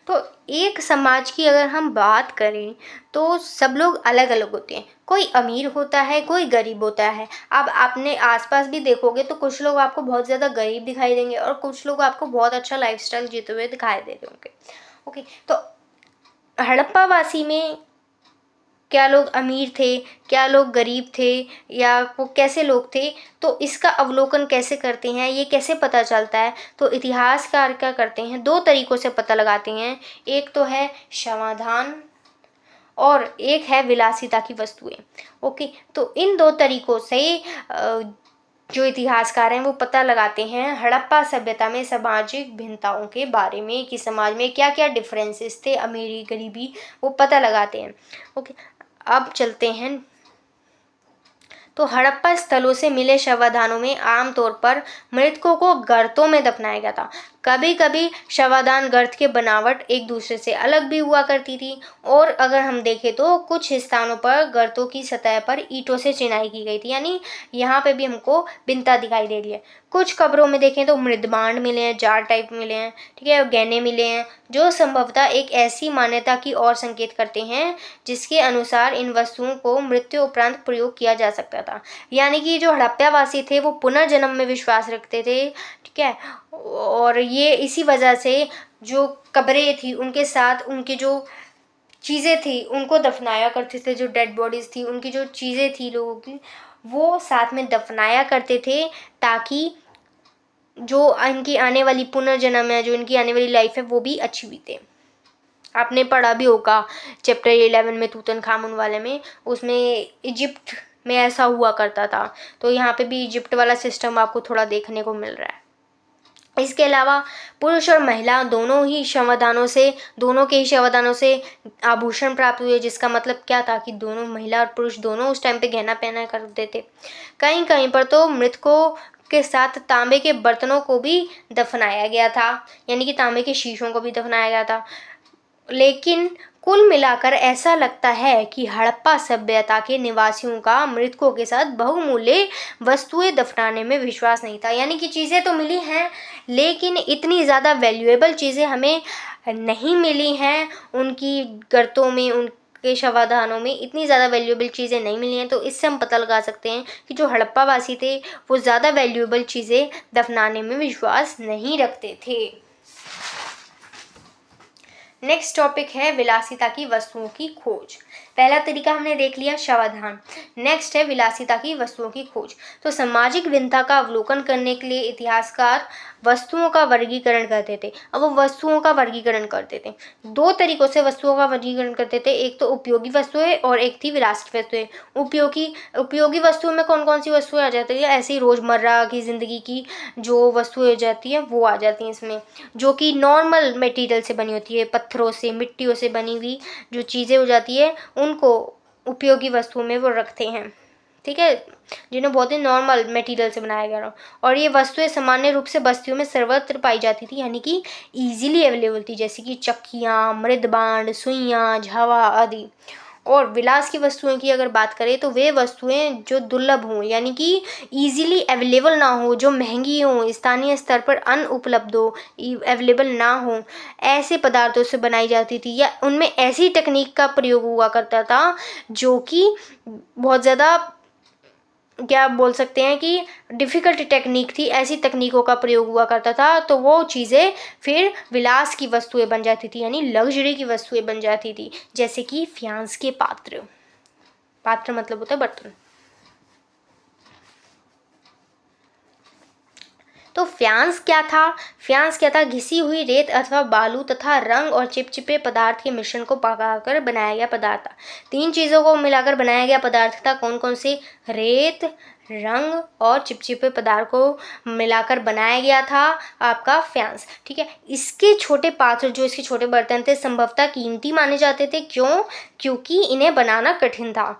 तो एक समाज की अगर हम बात करें तो सब लोग अलग अलग होते हैं, कोई अमीर होता है, कोई गरीब होता है। अब आपने आसपास भी देखोगे तो कुछ लोग आपको बहुत ज़्यादा गरीब दिखाई देंगे और कुछ लोग आपको बहुत अच्छा लाइफस्टाइल जीते हुए दिखाई दे रहे होंगे। ओके, तो हड़प्पा वासी में क्या लोग अमीर थे, क्या लोग गरीब थे, या वो कैसे लोग थे, तो इसका अवलोकन कैसे करते हैं, ये कैसे पता चलता है? तो इतिहासकार क्या करते हैं, दो तरीक़ों से पता लगाते हैं। एक तो है समाधान और एक है विलासिता की वस्तुएं। ओके, तो इन दो तरीक़ों से जो इतिहासकार हैं वो पता लगाते हैं हड़प्पा सभ्यता में सामाजिक भिन्नताओं के बारे में, कि समाज में क्या क्या डिफरेंसेस थे, अमीरी गरीबी, वो पता लगाते हैं। ओके, अब चलते हैं। तो हड़प्पा स्थलों से मिले शवाधानों में आमतौर पर मृतकों को गर्तों में दफनाया गया था। कभी कभी शवाधान गर्त के बनावट एक दूसरे से अलग भी हुआ करती थी, और अगर हम देखें तो कुछ स्थानों पर गर्तों की सतह पर ईंटों से चिनाई की गई थी, यानी यहाँ पे भी हमको भिन्नता दिखाई दे रही है। कुछ कब्रों में देखें तो मृदबांड मिले हैं, जार टाइप मिले हैं, ठीक है, गहने मिले हैं, जो संभवतः एक ऐसी मान्यता की ओर संकेत करते हैं जिसके अनुसार इन वस्तुओं को मृत्यु उपरांत प्रयोग किया जा सकता था। यानी कि जो हड़प्पावासी थे वो पुनर्जन्म में विश्वास रखते थे, ठीक है, और ये इसी वजह से जो कब्रें थी उनके साथ उनकी जो चीज़ें थी उनको दफनाया करते थे, जो डेड बॉडीज़ थी उनकी जो चीज़ें थी लोगों की वो साथ में दफनाया करते थे, ताकि जो इनकी आने वाली पुनर्जन्म है, जो इनकी आने वाली लाइफ है वो भी अच्छी बीते। आपने पढ़ा भी होगा चैप्टर 11 में तूतनखामुन वाले में, उसमें इजिप्ट में ऐसा हुआ करता था, तो यहाँ पे भी इजिप्ट वाला सिस्टम आपको थोड़ा देखने को मिल रहा है। इसके अलावा पुरुष और महिला दोनों के ही शवदानों से आभूषण प्राप्त हुए, जिसका मतलब क्या था कि दोनों महिला और पुरुष दोनों उस टाइम पे गहना पहना करते थे। कहीं कहीं पर तो मृतकों के साथ तांबे के बर्तनों को भी दफनाया गया था, यानी कि तांबे के शीशों को भी दफनाया गया था। लेकिन कुल मिलाकर ऐसा लगता है कि हड़प्पा सभ्यता के निवासियों का मृतकों के साथ बहुमूल्य वस्तुएं दफनाने में विश्वास नहीं था। यानी कि चीज़ें तो मिली हैं, लेकिन इतनी ज़्यादा वैल्यूएबल चीज़ें हमें नहीं मिली हैं। उनकी गर्तों में, उनके शवाधानों में इतनी ज़्यादा वैल्यूएबल चीज़ें नहीं मिली हैं। तो इससे हम पता लगा सकते हैं कि जो हड़प्पा वासी थे वो ज़्यादा वैल्यूएबल चीज़ें दफनाने में विश्वास नहीं रखते थे। नेक्स्ट टॉपिक है विलासिता की वस्तुओं की खोज। पहला तरीका हमने देख लिया शवाधान। नेक्स्ट है विलासिता की वस्तुओं की खोज। तो सामाजिक भिन्नता का अवलोकन करने के लिए इतिहासकार वस्तुओं का वर्गीकरण करते थे। अब वो वस्तुओं का वर्गीकरण करते थे, दो तरीकों से वस्तुओं का वर्गीकरण करते थे। एक तो उपयोगी वस्तुएं और एक थी विलासित वस्तुएं। उपयोगी वस्तुओं में कौन कौन सी वस्तुएं आ जाती है? ऐसी रोजमर्रा की जिंदगी की जो वस्तुएं हो जाती है वो आ जाती हैं इसमें, जो कि नॉर्मल मटेरियल से बनी होती है, पत्थरों से, मिट्टियों से बनी हुई जो चीज़ें हो जाती है उनको उपयोगी वस्तुओं में वो रखते हैं, ठीक है, जिन्हें बहुत ही नॉर्मल मटेरियल से बनाया गया हो। और ये वस्तुएं सामान्य रूप से बस्तियों में सर्वत्र पाई जाती थी, यानी कि ईजिली अवेलेबल थी, जैसे कि चक्कियाँ, मृदबांड, सुइयाँ, झावा आदि। और विलास की वस्तुओं की अगर बात करें तो वे वस्तुएं जो दुर्लभ हों, यानी कि ईजिली अवेलेबल ना हो, जो महंगी हों, स्थानीय स्तर पर अनुपलब्ध हो, अवेलेबल ना हो, ऐसे पदार्थों से बनाई जाती थी, या उनमें ऐसी तकनीक का प्रयोग हुआ करता था जो कि बहुत ज़्यादा, क्या बोल सकते हैं कि डिफ़िकल्ट टेक्निक थी, ऐसी तकनीकों का प्रयोग हुआ करता था। तो वो चीज़ें फिर विलास की वस्तुएं बन जाती थी, यानी लग्जरी की वस्तुएं बन जाती थी, जैसे कि फ्यांस के पात्र। पात्र मतलब होता है बर्तन। तो फ्यांस क्या था? फ्यांस क्या था? घिसी हुई रेत अथवा बालू तथा रंग और चिपचिपे पदार्थ के मिश्रण को पकाकर बनाया गया पदार्थ था। तीन चीज़ों को मिलाकर बनाया गया पदार्थ था। कौन कौन से? रेत, रंग और चिपचिपे पदार्थ को मिलाकर बनाया गया था आपका फ्यांस, ठीक है। इसके छोटे पात्र, जो इसके छोटे बर्तन थे, संभवतः कीमती माने जाते थे। क्यों? क्योंकि इन्हें बनाना कठिन था।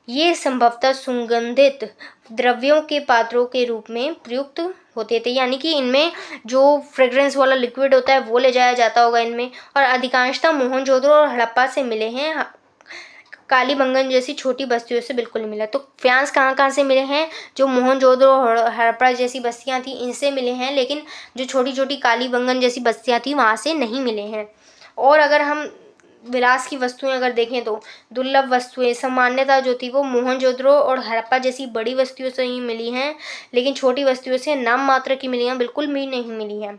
ये संभवतः सुगंधित द्रव्यों के पात्रों के रूप में प्रयुक्त होते थे, यानी कि इनमें जो फ्रेग्रेंस वाला लिक्विड होता है वो ले जाया जाता होगा इनमें। और अधिकांशतः मोहनजोदड़ो और हड़प्पा से मिले हैं, कालीबंगन जैसी छोटी बस्तियों से बिल्कुल नहीं मिला। तो फ्यांस कहाँ कहाँ से मिले हैं? जो मोहनजोदड़ो और हड़प्पा जैसी बस्तियाँ थी इनसे मिले हैं, लेकिन जो छोटी छोटी कालीबंगन जैसी बस्तियाँ थी वहाँ से नहीं मिले हैं। और अगर हम विलास की वस्तुएं अगर देखें तो दुर्लभ वस्तुएं सामान्यतः जो थी वो मोहनजोदड़ो और हड़प्पा जैसी बड़ी वस्तुओं से ही मिली हैं, लेकिन छोटी वस्तुओं से नाम मात्र की मिली हैं, बिल्कुल भी नहीं मिली हैं।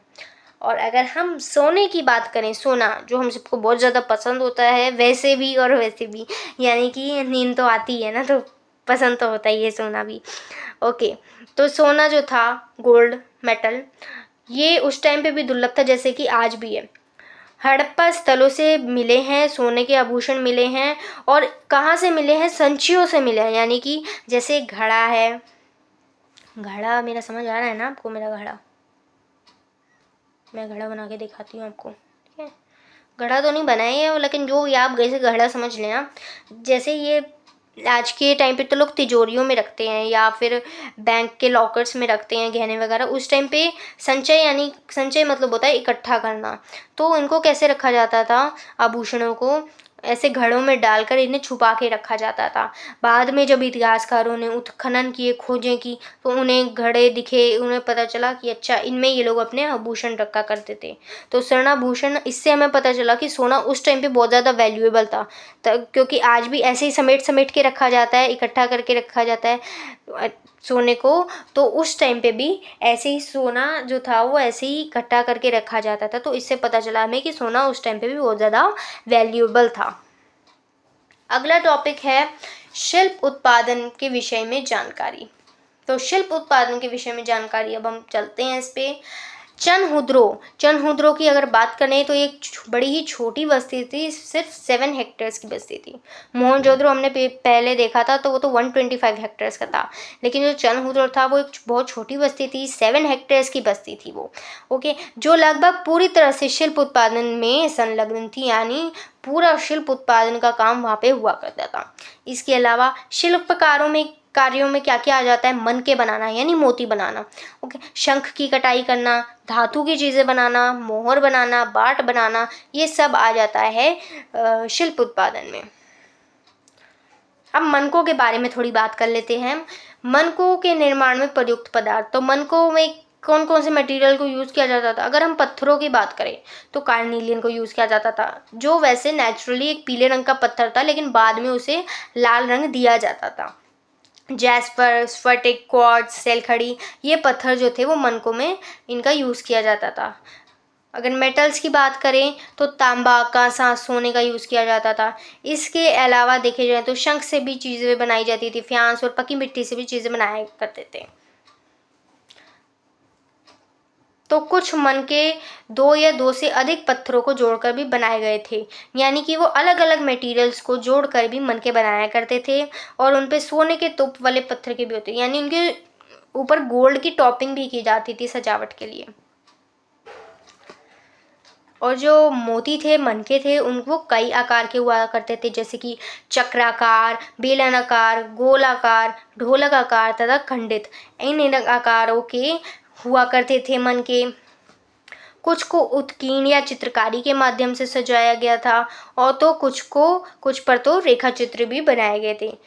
और अगर हम सोने की बात करें, सोना जो हम सबको बहुत ज़्यादा पसंद होता है, वैसे भी और वैसे भी, यानी कि नींद तो आती है ना, तो पसंद तो होता ही है सोना भी। ओके, तो सोना जो था, गोल्ड मेटल, ये उस टाइम पे भी दुर्लभ था जैसे कि आज भी है। हड़प्पा स्थलों से मिले हैं सोने के आभूषण मिले हैं। और कहाँ से मिले हैं? संचियों से मिले हैं, यानी कि जैसे घड़ा है, घड़ा मेरा समझ आ रहा है ना आपको? मेरा घड़ा, मैं घड़ा बना के दिखाती हूँ आपको, ठीक है। घड़ा तो नहीं बनाए है, लेकिन जो ये आप जैसे घड़ा समझ लेना। जैसे ये आज के टाइम पे तो लोग तिजोरियों में रखते हैं या फिर बैंक के लॉकर्स में रखते हैं गहने वगैरह। उस टाइम पे संचय, यानी संचय मतलब होता है इकट्ठा करना। तो इनको कैसे रखा जाता था? आभूषणों को ऐसे घड़ों में डालकर इन्हें छुपा के रखा जाता था। बाद में जब इतिहासकारों ने उत्खनन किए, खोजें की, तो उन्हें घड़े दिखे, उन्हें पता चला कि अच्छा इनमें ये लोग अपने आभूषण रखा करते थे। तो स्वर्णाभूषण, इससे हमें पता चला कि सोना उस टाइम पे बहुत ज़्यादा वैल्यूएबल था। क्योंकि आज भी ऐसे ही समेट समेट के रखा जाता है, इकट्ठा करके रखा जाता है सोने को। तो उस टाइम पे भी ऐसे ही सोना जो था वो ऐसे ही इकट्ठा करके रखा जाता था। तो इससे पता चला हमें कि सोना उस टाइम पे भी बहुत ज़्यादा वैल्यूएबल था। अगला टॉपिक है शिल्प उत्पादन के विषय में जानकारी। तो शिल्प उत्पादन के विषय में जानकारी, अब हम चलते हैं इस पे। चनहुद्रो की अगर बात करें तो एक बड़ी ही छोटी बस्ती थी, सिर्फ 7 हेक्टेयर्स की बस्ती थी। मोहनजोदड़ो हमने पहले देखा था तो वो तो 125 हेक्टेयर्स का था, लेकिन जो चनहुद्रो था वो एक बहुत छोटी बस्ती थी, 7 हेक्टेयर्स की बस्ती थी वो। ओके, जो लगभग पूरी तरह से शिल्प उत्पादन में संलग्न थी, यानी पूरा शिल्प उत्पादन का काम वहाँ पे हुआ करता था। इसके अलावा शिल्पकारों कार्यों में क्या क्या आ जाता है, मन के बनाना यानी मोती बनाना, ओके, शंख की कटाई करना, धातु की चीज़ें बनाना, मोहर बनाना, बाट बनाना, ये सब आ जाता है शिल्प उत्पादन में। अब मनकों के बारे में थोड़ी बात कर लेते हैं। मनकों के निर्माण में प्रयुक्त पदार्थ, तो मनकों में कौन कौन से मटेरियल को यूज़ किया जाता था। अगर हम पत्थरों की बात करें तो कार्निलियन को यूज़ किया जाता था, जो वैसे नेचुरली एक पीले रंग का पत्थर था, लेकिन बाद में उसे लाल रंग दिया जाता था। जैस्पर, स्फटिक, क्वार्ट्ज, सेलखड़ी, ये पत्थर जो थे वो मनकों में इनका यूज़ किया जाता था। अगर मेटल्स की बात करें तो तांबा, कांसा, सोने का यूज़ किया जाता था। इसके अलावा देखे जाए तो शंख से भी चीज़ें बनाई जाती थी, फ्यांस और पकी मिट्टी से भी चीज़ें बनाया करते थे। तो कुछ मन के 2 या 2 से अधिक पत्थरों को जोड़कर भी बनाए गए थे, यानी कि वो अलग अलग मटेरियल्स को जोड़कर भी मन के बनाया करते थे। और उन पे सोने के तुप वाले पत्थर के भी होते, यानी उनके ऊपर गोल्ड की टॉपिंग भी की जाती थी सजावट के लिए। और जो मोती थे, मनके थे, उनको कई आकार के हुआ करते थे, जैसे कि चक्राकार, बेलनाकार, गोलाकार, ढोलक आकार तथा खंडित, इन आकारों के हुआ करते थे मनके। कुछ को उत्कीर्ण या चित्रकारी के माध्यम से सजाया गया था, और तो कुछ पर तो रेखा चित्र भी बनाए गए थे।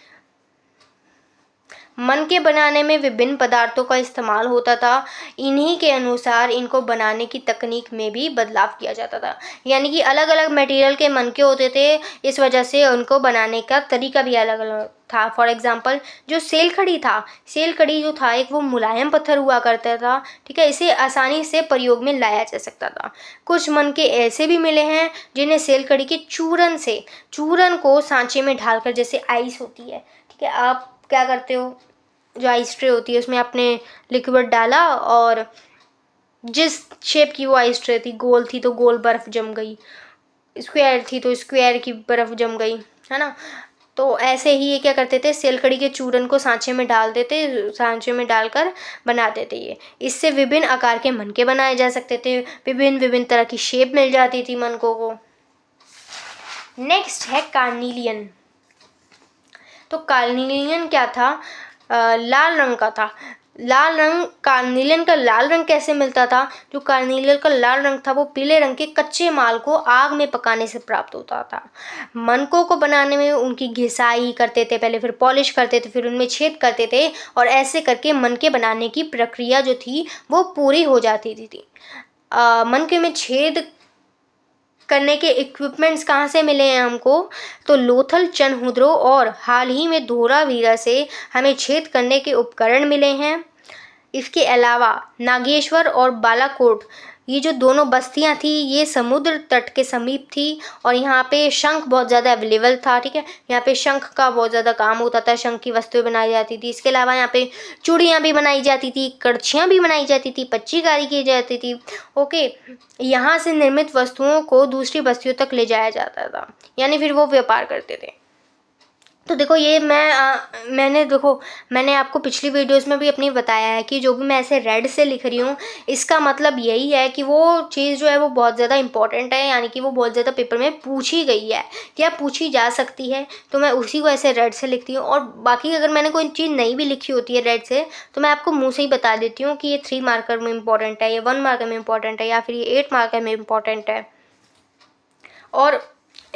मन के बनाने में विभिन्न पदार्थों का इस्तेमाल होता था, इन्हीं के अनुसार इनको बनाने की तकनीक में भी बदलाव किया जाता था, यानी कि अलग अलग मटेरियल के मन के होते थे, इस वजह से उनको बनाने का तरीका भी अलग अलग था। फॉर एग्जांपल जो सेलखड़ी जो था एक वो मुलायम पत्थर हुआ करता था, ठीक है, इसे आसानी से प्रयोग में लाया जा सकता था। कुछ मन के ऐसे भी मिले हैं जिन्हें सेलखड़ी के चूरन को सांचे में ढालकर, जैसे आइस होती है, ठीक है, आप क्या करते हो, जो आइस ट्रे होती है उसमें आपने लिक्विड डाला और जिस शेप की वो आइस ट्रे थी, गोल थी तो गोल बर्फ़ जम गई, स्क्वायर थी तो स्क्वायर की बर्फ़ जम गई, है ना। तो ऐसे ही ये क्या करते थे, सेलखड़ी के चूरन को सांचे में डाल देते, सांचे में डालकर बनाते थे ये। इससे विभिन्न आकार के मनके बनाए जा सकते थे, विभिन्न तरह की शेप मिल जाती थी मनकों को। नेक्स्ट है कार्निलियन। तो कार्निलियन क्या था, लाल रंग का था। कार्निलियन का लाल रंग कैसे मिलता था, जो कार्निलियन का लाल रंग था वो पीले रंग के कच्चे माल को आग में पकाने से प्राप्त होता था। मनकों को बनाने में उनकी घिसाई करते थे, पहले फिर पॉलिश करते थे, फिर उनमें छेद करते थे, और ऐसे करके मनके बनाने की प्रक्रिया जो थी वो पूरी हो जाती थी। मनके में छेद करने के इक्विपमेंट्स कहाँ से मिले हैं हमको, तो लोथल, चनहुद्रो और हाल ही में धोलावीरा से हमें छेद करने के उपकरण मिले हैं। इसके अलावा नागेश्वर और बालाकोट, ये जो दोनों बस्तियां थी ये समुद्र तट के समीप थी, और यहाँ पे शंख बहुत ज़्यादा अवेलेबल था, ठीक है, यहाँ पे शंख का बहुत ज़्यादा काम होता था, शंख की वस्तुएं बनाई जाती थी। इसके अलावा यहाँ पे चूड़ियाँ भी बनाई जाती थी, कड़छियाँ भी बनाई जाती थी, पच्चीकारी की जाती थी। ओके, यहाँ से निर्मित वस्तुओं को दूसरी बस्तियों तक ले जाया जाता था, यानी फिर वो व्यापार करते थे। तो देखो ये मैंने आपको पिछली वीडियोस में भी अपनी बताया है कि जो भी मैं ऐसे रेड से लिख रही हूँ, इसका मतलब यही है कि वो चीज़ जो है वो बहुत ज़्यादा इंपॉर्टेंट है, यानी कि वो बहुत ज़्यादा पेपर में पूछी गई है या पूछी जा सकती है, तो मैं उसी को ऐसे रेड से लिखती हूँ। और बाकी अगर मैंने कोई चीज़ नहीं भी लिखी होती है रेड से, तो मैं आपको मुँह से ही बता देती हूँ कि ये 3 मार्कर में इंपॉर्टेंट है, ये 1 मार्कर में इंपॉर्टेंट है, या फिर ये 8 मार्कर में इंपॉर्टेंट है। और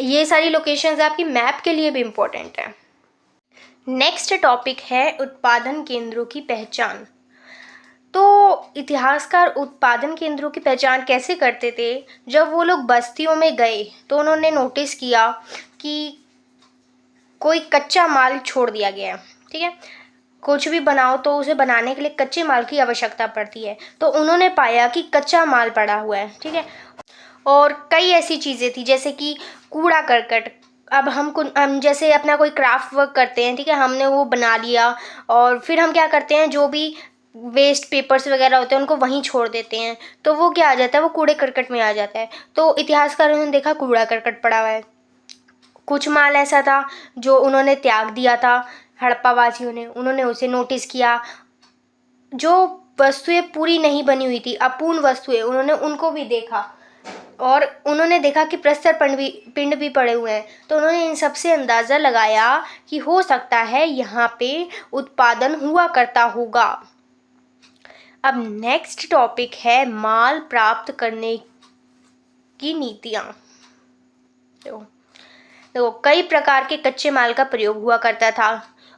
ये सारी लोकेशंस आपकी मैप के लिए भी इम्पोर्टेंट है। नेक्स्ट टॉपिक है उत्पादन केंद्रों की पहचान। तो इतिहासकार उत्पादन केंद्रों की पहचान कैसे करते थे, जब वो लोग बस्तियों में गए तो उन्होंने नोटिस किया कि कोई कच्चा माल छोड़ दिया गया है, ठीक है, कुछ भी बनाओ तो उसे बनाने के लिए कच्चे माल की आवश्यकता पड़ती है, तो उन्होंने पाया कि कच्चा माल पड़ा हुआ है, ठीक है। और कई ऐसी चीज़ें थी जैसे कि कूड़ा करकट। अब हम जैसे अपना कोई क्राफ्ट वर्क करते हैं, ठीक है, हमने वो बना लिया और फिर हम क्या करते हैं, जो भी वेस्ट पेपर्स वगैरह होते हैं उनको वहीं छोड़ देते हैं, तो वो क्या आ जाता है, वो कूड़े करकट में आ जाता है। तो इतिहासकारों ने देखा कूड़ा करकट पड़ा हुआ है। कुछ माल ऐसा था जो उन्होंने त्याग दिया था, हड़प्पा वासियों ने, उन्होंने उसे नोटिस किया। जो वस्तुएं पूरी नहीं बनी हुई थी, अपूर्ण वस्तुएं, उन्होंने उनको भी देखा और उन्होंने देखा कि प्रस्तर पिंड भी पड़े हुए हैं। तो उन्होंने इन सब से अंदाज़ा लगाया कि हो सकता है यहाँ पे उत्पादन हुआ करता होगा। अब नेक्स्ट टॉपिक है माल प्राप्त करने की नीतियाँ। तो कई प्रकार के कच्चे माल का प्रयोग हुआ करता था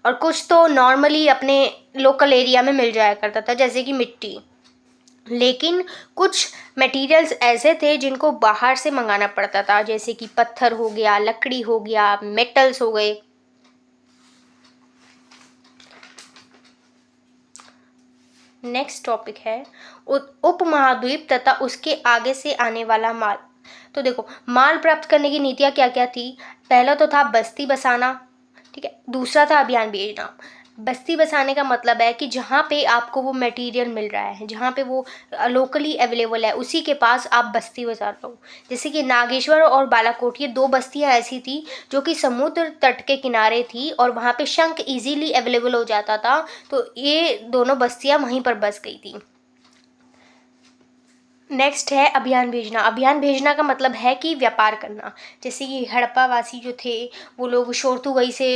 और कुछ तो नॉर्मली अपने लोकल एरिया में मिल जाया करता था, जैसे कि मिट्टी। लेकिन कुछ मटेरियल्स ऐसे थे जिनको बाहर से मंगाना पड़ता था, जैसे कि पत्थर हो गया, लकड़ी हो गया, मेटल्स हो गए। नेक्स्ट टॉपिक है उपमहाद्वीप तथा उसके आगे से आने वाला माल। तो देखो, माल प्राप्त करने की नीतियाँ क्या क्या थी। पहला तो था बस्ती बसाना, ठीक है। दूसरा था अभियान भेजना। बस्ती बसाने का मतलब है कि जहाँ पे आपको वो मटेरियल मिल रहा है, जहाँ पे वो लोकली अवेलेबल है, उसी के पास आप बस्ती बसा लो। जैसे कि नागेश्वर और बालाकोट, ये दो बस्तियाँ ऐसी थी जो कि समुद्र तट के किनारे थी और वहाँ पे शंख इजीली अवेलेबल हो जाता था, तो ये दोनों बस्तियाँ वहीं पर बस गई थी। नेक्स्ट है अभियान भेजना। अभियान भेजना का मतलब है कि व्यापार करना। जैसे कि हड़प्पा वासी जो थे वो लोग शोरथुगई से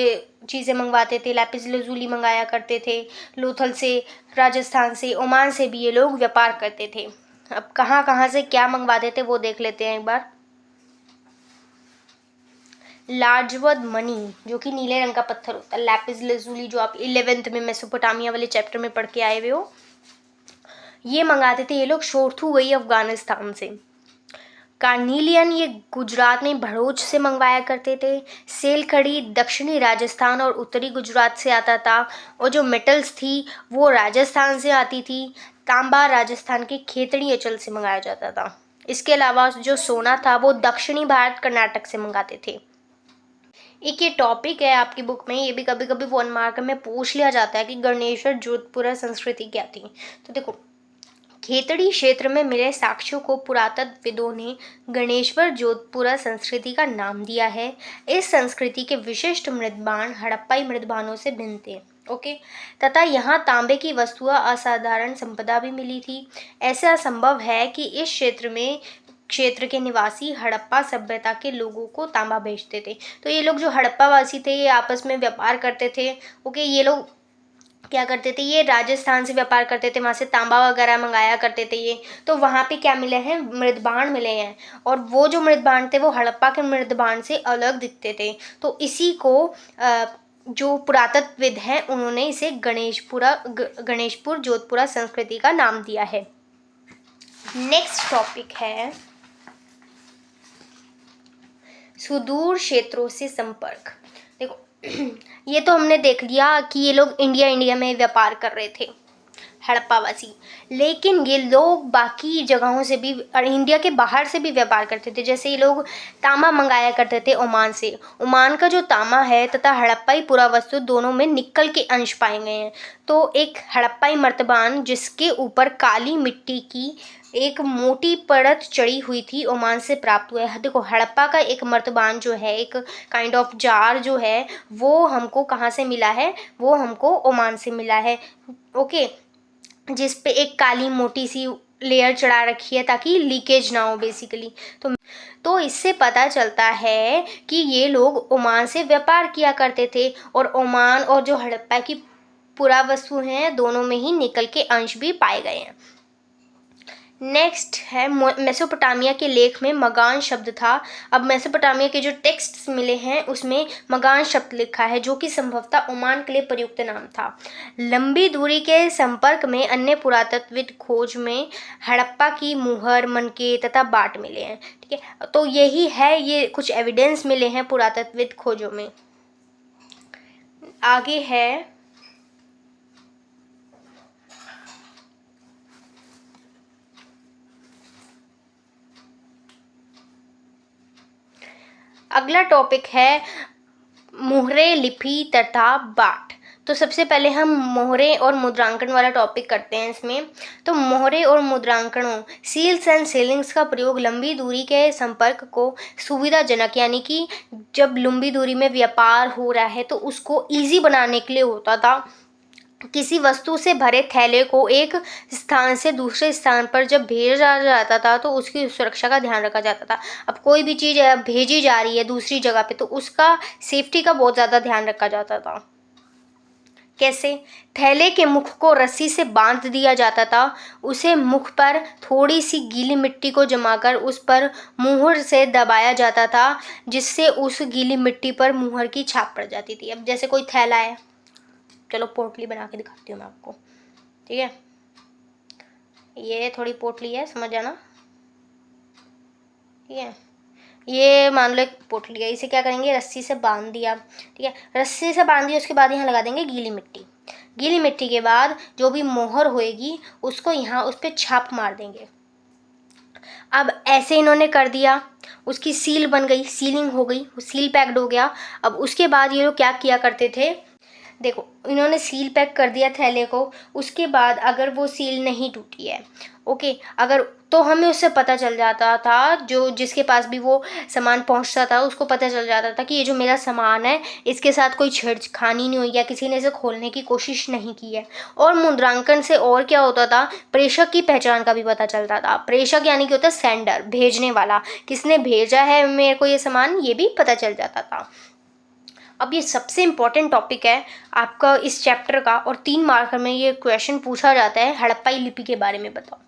चीज़ें मंगवाते थे, लैपिस लजूली मंगाया करते थे, लोथल से, राजस्थान से, ओमान से भी ये लोग व्यापार करते थे। अब कहाँ कहाँ से क्या मंगवाते थे वो देख लेते हैं एक बार। लार्जवर्ड मनी, जो कि नीले रंग का पत्थर होता है, लैपिस लजूली जो आप 11th में मेसोपोटामिया वाले चैप्टर में पढ़ के आए हुए हो, ये मंगाते थे ये लोग शोरथुगई अफगानिस्तान से। कार्निलियन, ये गुजरात में भरूच से मंगवाया करते थे। सेलखड़ी दक्षिणी राजस्थान और उत्तरी गुजरात से आता था, और जो मेटल्स थी वो राजस्थान से आती थी। तांबा राजस्थान के खेतड़ी अंचल से मंगाया जाता था। इसके अलावा जो सोना था वो दक्षिणी भारत कर्नाटक से मंगाते थे। एक ये टॉपिक है आपकी बुक में, ये भी कभी कभी 1 मार्क में पूछ लिया जाता है कि गणेश्वर जोधपुरा संस्कृति क्या थी। तो देखो, खेतड़ी क्षेत्र में मिले साक्ष्यों को पुरातत्वविदों ने गणेश्वर जोधपुरा संस्कृति का नाम दिया है। इस संस्कृति के विशिष्ट मृदबाण हड़प्पाई मृदबानों से भिन्न थे, ओके। तथा यहाँ तांबे की वस्तुएं असाधारण संपदा भी मिली थी। ऐसा संभव है कि इस क्षेत्र के निवासी हड़प्पा सभ्यता के लोगों को तांबा बेचते थे। तो ये लोग जो हड़प्पा वासी थे ये आपस में व्यापार करते थे, ओके। ये लोग क्या करते थे, ये राजस्थान से व्यापार करते थे, वहाँ से तांबा वगैरह मंगाया करते थे ये। तो वहाँ पे क्या मिले हैं, मृदबाण मिले हैं, और वो जो मृदबाण थे वो हड़प्पा के मृदबाण से अलग दिखते थे। तो इसी को जो पुरातत्वविद हैं उन्होंने इसे गणेशपुर जोधपुरा संस्कृति का नाम दिया है। नेक्स्ट टॉपिक है सुदूर क्षेत्रों से संपर्क। देखो, ये तो हमने देख लिया कि ये लोग इंडिया में व्यापार कर रहे थे, हड़प्पावासी। लेकिन ये लोग बाकी जगहों से भी और इंडिया के बाहर से भी व्यापार करते थे। जैसे ये लोग तांबा मंगाया करते थे ओमान से। ओमान का जो तांबा है तथा हड़प्पाई पुरावस्तु दोनों में निकल के अंश पाए गए हैं। तो एक हड़प्पाई मर्तबान जिसके ऊपर काली मिट्टी की एक मोटी परत चढ़ी हुई थी, ओमान से प्राप्त हुआ है। देखो, हड़प्पा का एक मर्तबान जो है, एक काइंड ऑफ जार जो है, वो हमको कहाँ से मिला है, वो हमको ओमान से मिला है, ओके। जिस पे एक काली मोटी सी लेयर चढ़ा रखी है ताकि लीकेज ना हो बेसिकली। तो इससे पता चलता है कि ये लोग ओमान से व्यापार किया करते थे, और ओमान और जो हड़प्पा की पुरावस्तु हैं दोनों में ही निकल के अंश भी पाए गए हैं। नेक्स्ट है मेसोपोटामिया के लेख में मगान शब्द था। अब मेसोपोटामिया के जो टेक्स्ट्स मिले हैं उसमें मगान शब्द लिखा है, जो कि संभवतः ओमान के लिए प्रयुक्त नाम था। लंबी दूरी के संपर्क में अन्य पुरातत्वविद खोज में हड़प्पा की मुहर, मनके तथा बाट मिले हैं, ठीक है। तो यही है, ये कुछ एविडेंस मिले हैं पुरातत्वविद खोजों में। आगे है अगला टॉपिक है मुहरे, लिपि तथा बाट। तो सबसे पहले हम मोहरे और मुद्रांकन वाला टॉपिक करते हैं इसमें। तो मोहरे और मुद्रांकनों सील्स एंड सीलिंग्स का प्रयोग लंबी दूरी के संपर्क को सुविधाजनक, यानी कि जब लंबी दूरी में व्यापार हो रहा है तो उसको ईजी बनाने के लिए होता था। किसी वस्तु से भरे थैले को एक स्थान से दूसरे स्थान पर जब भेजा जाता था तो उसकी सुरक्षा का ध्यान रखा जाता था। अब कोई भी चीज़ भेजी जा रही है दूसरी जगह पे तो उसका सेफ्टी का बहुत ज़्यादा ध्यान रखा जाता था। कैसे? थैले के मुख को रस्सी से बांध दिया जाता था, उसे मुख पर थोड़ी सी गीली मिट्टी को जमाकर उस पर मुहर से दबाया जाता था, जिससे उस गीली मिट्टी पर मुहर की छाप पड़ जाती थी। अब जैसे कोई थैला है, चलो पोटली बना के दिखाती हूँ मैं आपको, ठीक है। ये थोड़ी पोटली है, समझ जाना, ठीक है। ये मान लो एक पोटली है, इसे क्या करेंगे, रस्सी से बांध दिया, ठीक है। रस्सी से बांध दिया, उसके बाद यहाँ लगा देंगे गीली मिट्टी। गीली मिट्टी के बाद जो भी मोहर होएगी उसको यहाँ उस पर छाप मार देंगे। अब ऐसे इन्होंने कर दिया, उसकी सील बन गई, सीलिंग हो गई, वो सील पैक्ड हो गया। अब उसके बाद ये लोग क्या किया करते थे, देखो इन्होंने सील पैक कर दिया थैले को, उसके बाद अगर वो सील नहीं टूटी है, ओके, अगर तो हमें उससे पता चल जाता था, जो जिसके पास भी वो सामान पहुंचता था उसको पता चल जाता था कि ये जो मेरा सामान है इसके साथ कोई छेड़खानी नहीं हुई है, किसी ने इसे खोलने की कोशिश नहीं की है। और मुद्रांकन से और क्या होता था, प्रेषक की पहचान का भी पता चलता था। प्रेषक यानी कि होता है सेंडर, भेजने वाला, किसने भेजा है मेरे को ये सामान, ये भी पता चल जाता था। अब ये सबसे इम्पॉर्टेंट टॉपिक है आपका इस चैप्टर का, और 3 मार्कर में ये क्वेश्चन पूछा जाता है, हड़प्पाई लिपि के बारे में बताओ।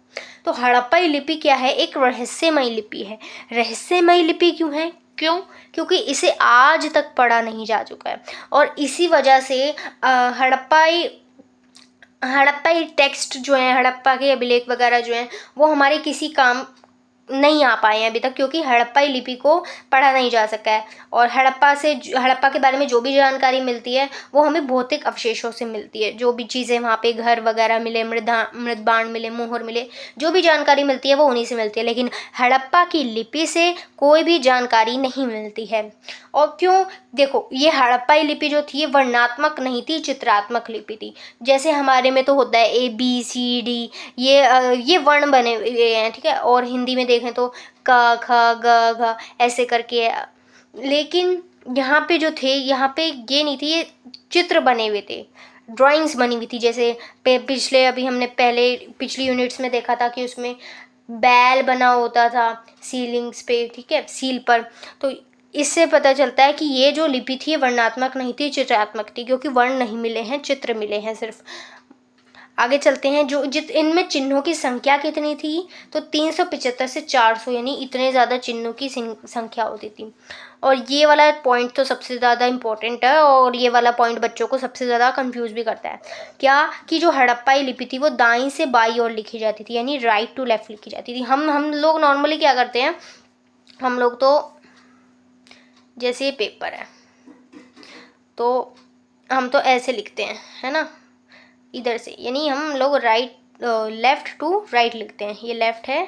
तो हड़प्पाई लिपि क्या है, एक रहस्यमयी लिपि है। रहस्यमयी लिपि क्यों है, क्योंकि इसे आज तक पढ़ा नहीं जा चुका है, और इसी वजह से हड़प्पाई टेक्स्ट जो है, हड़प्पा के अभिलेख वगैरह जो हैं वो हमारे किसी काम नहीं आ पाए हैं अभी तक, क्योंकि हड़प्पाई लिपि को पढ़ा नहीं जा सका है। और हड़प्पा के बारे में जो भी जानकारी मिलती है वो हमें भौतिक अवशेषों से मिलती है। जो भी चीज़ें वहाँ पे घर वगैरह मिले, मृदबाण मिले, मोहर मिले, जो भी जानकारी मिलती है वो उन्हीं से मिलती है, लेकिन हड़प्पा की लिपि से कोई भी जानकारी नहीं मिलती है। और क्यों, देखो ये हड़प्पाई लिपि जो थी वर्णात्मक नहीं थी, चित्रात्मक लिपि थी। जैसे हमारे में तो होता है ABCD, ये वर्ण बने हुए हैं, ठीक है। और हिंदी में देखें तो क ख ग घ ऐसे करके, लेकिन यहाँ पे जो थे, यहाँ पे ये नहीं थी, ये चित्र बने हुए थे, ड्राइंग्स बनी हुई थी। जैसे पिछले अभी हमने पिछली यूनिट्स में देखा था कि उसमें बैल बना होता था सीलिंग्स पे, ठीक है, सील पर। तो इससे पता चलता है कि ये जो लिपि थी वर्णात्मक नहीं थी, चित्रात्मक थी, क्योंकि वर्ण नहीं मिले हैं, चित्र मिले हैं सिर्फ। आगे चलते हैं, इनमें चिन्हों की संख्या कितनी थी, तो 375 से 400, यानी इतने ज़्यादा चिन्हों की संख्या होती थी। और ये वाला पॉइंट तो सबसे ज़्यादा इम्पोर्टेंट है, और ये वाला पॉइंट बच्चों को सबसे ज़्यादा कंफ्यूज भी करता है। क्या कि जो हड़प्पाई लिपि थी वो दाईं से बाईं ओर लिखी जाती थी, यानी राइट टू लेफ्ट लिखी जाती थी। हम लोग नॉर्मली क्या करते हैं, हम लोग तो जैसे ये पेपर है तो हम तो ऐसे लिखते हैं, है ना, इधर से, यानी हम लोग लेफ़्ट टू राइट लिखते हैं। ये लेफ़्ट है,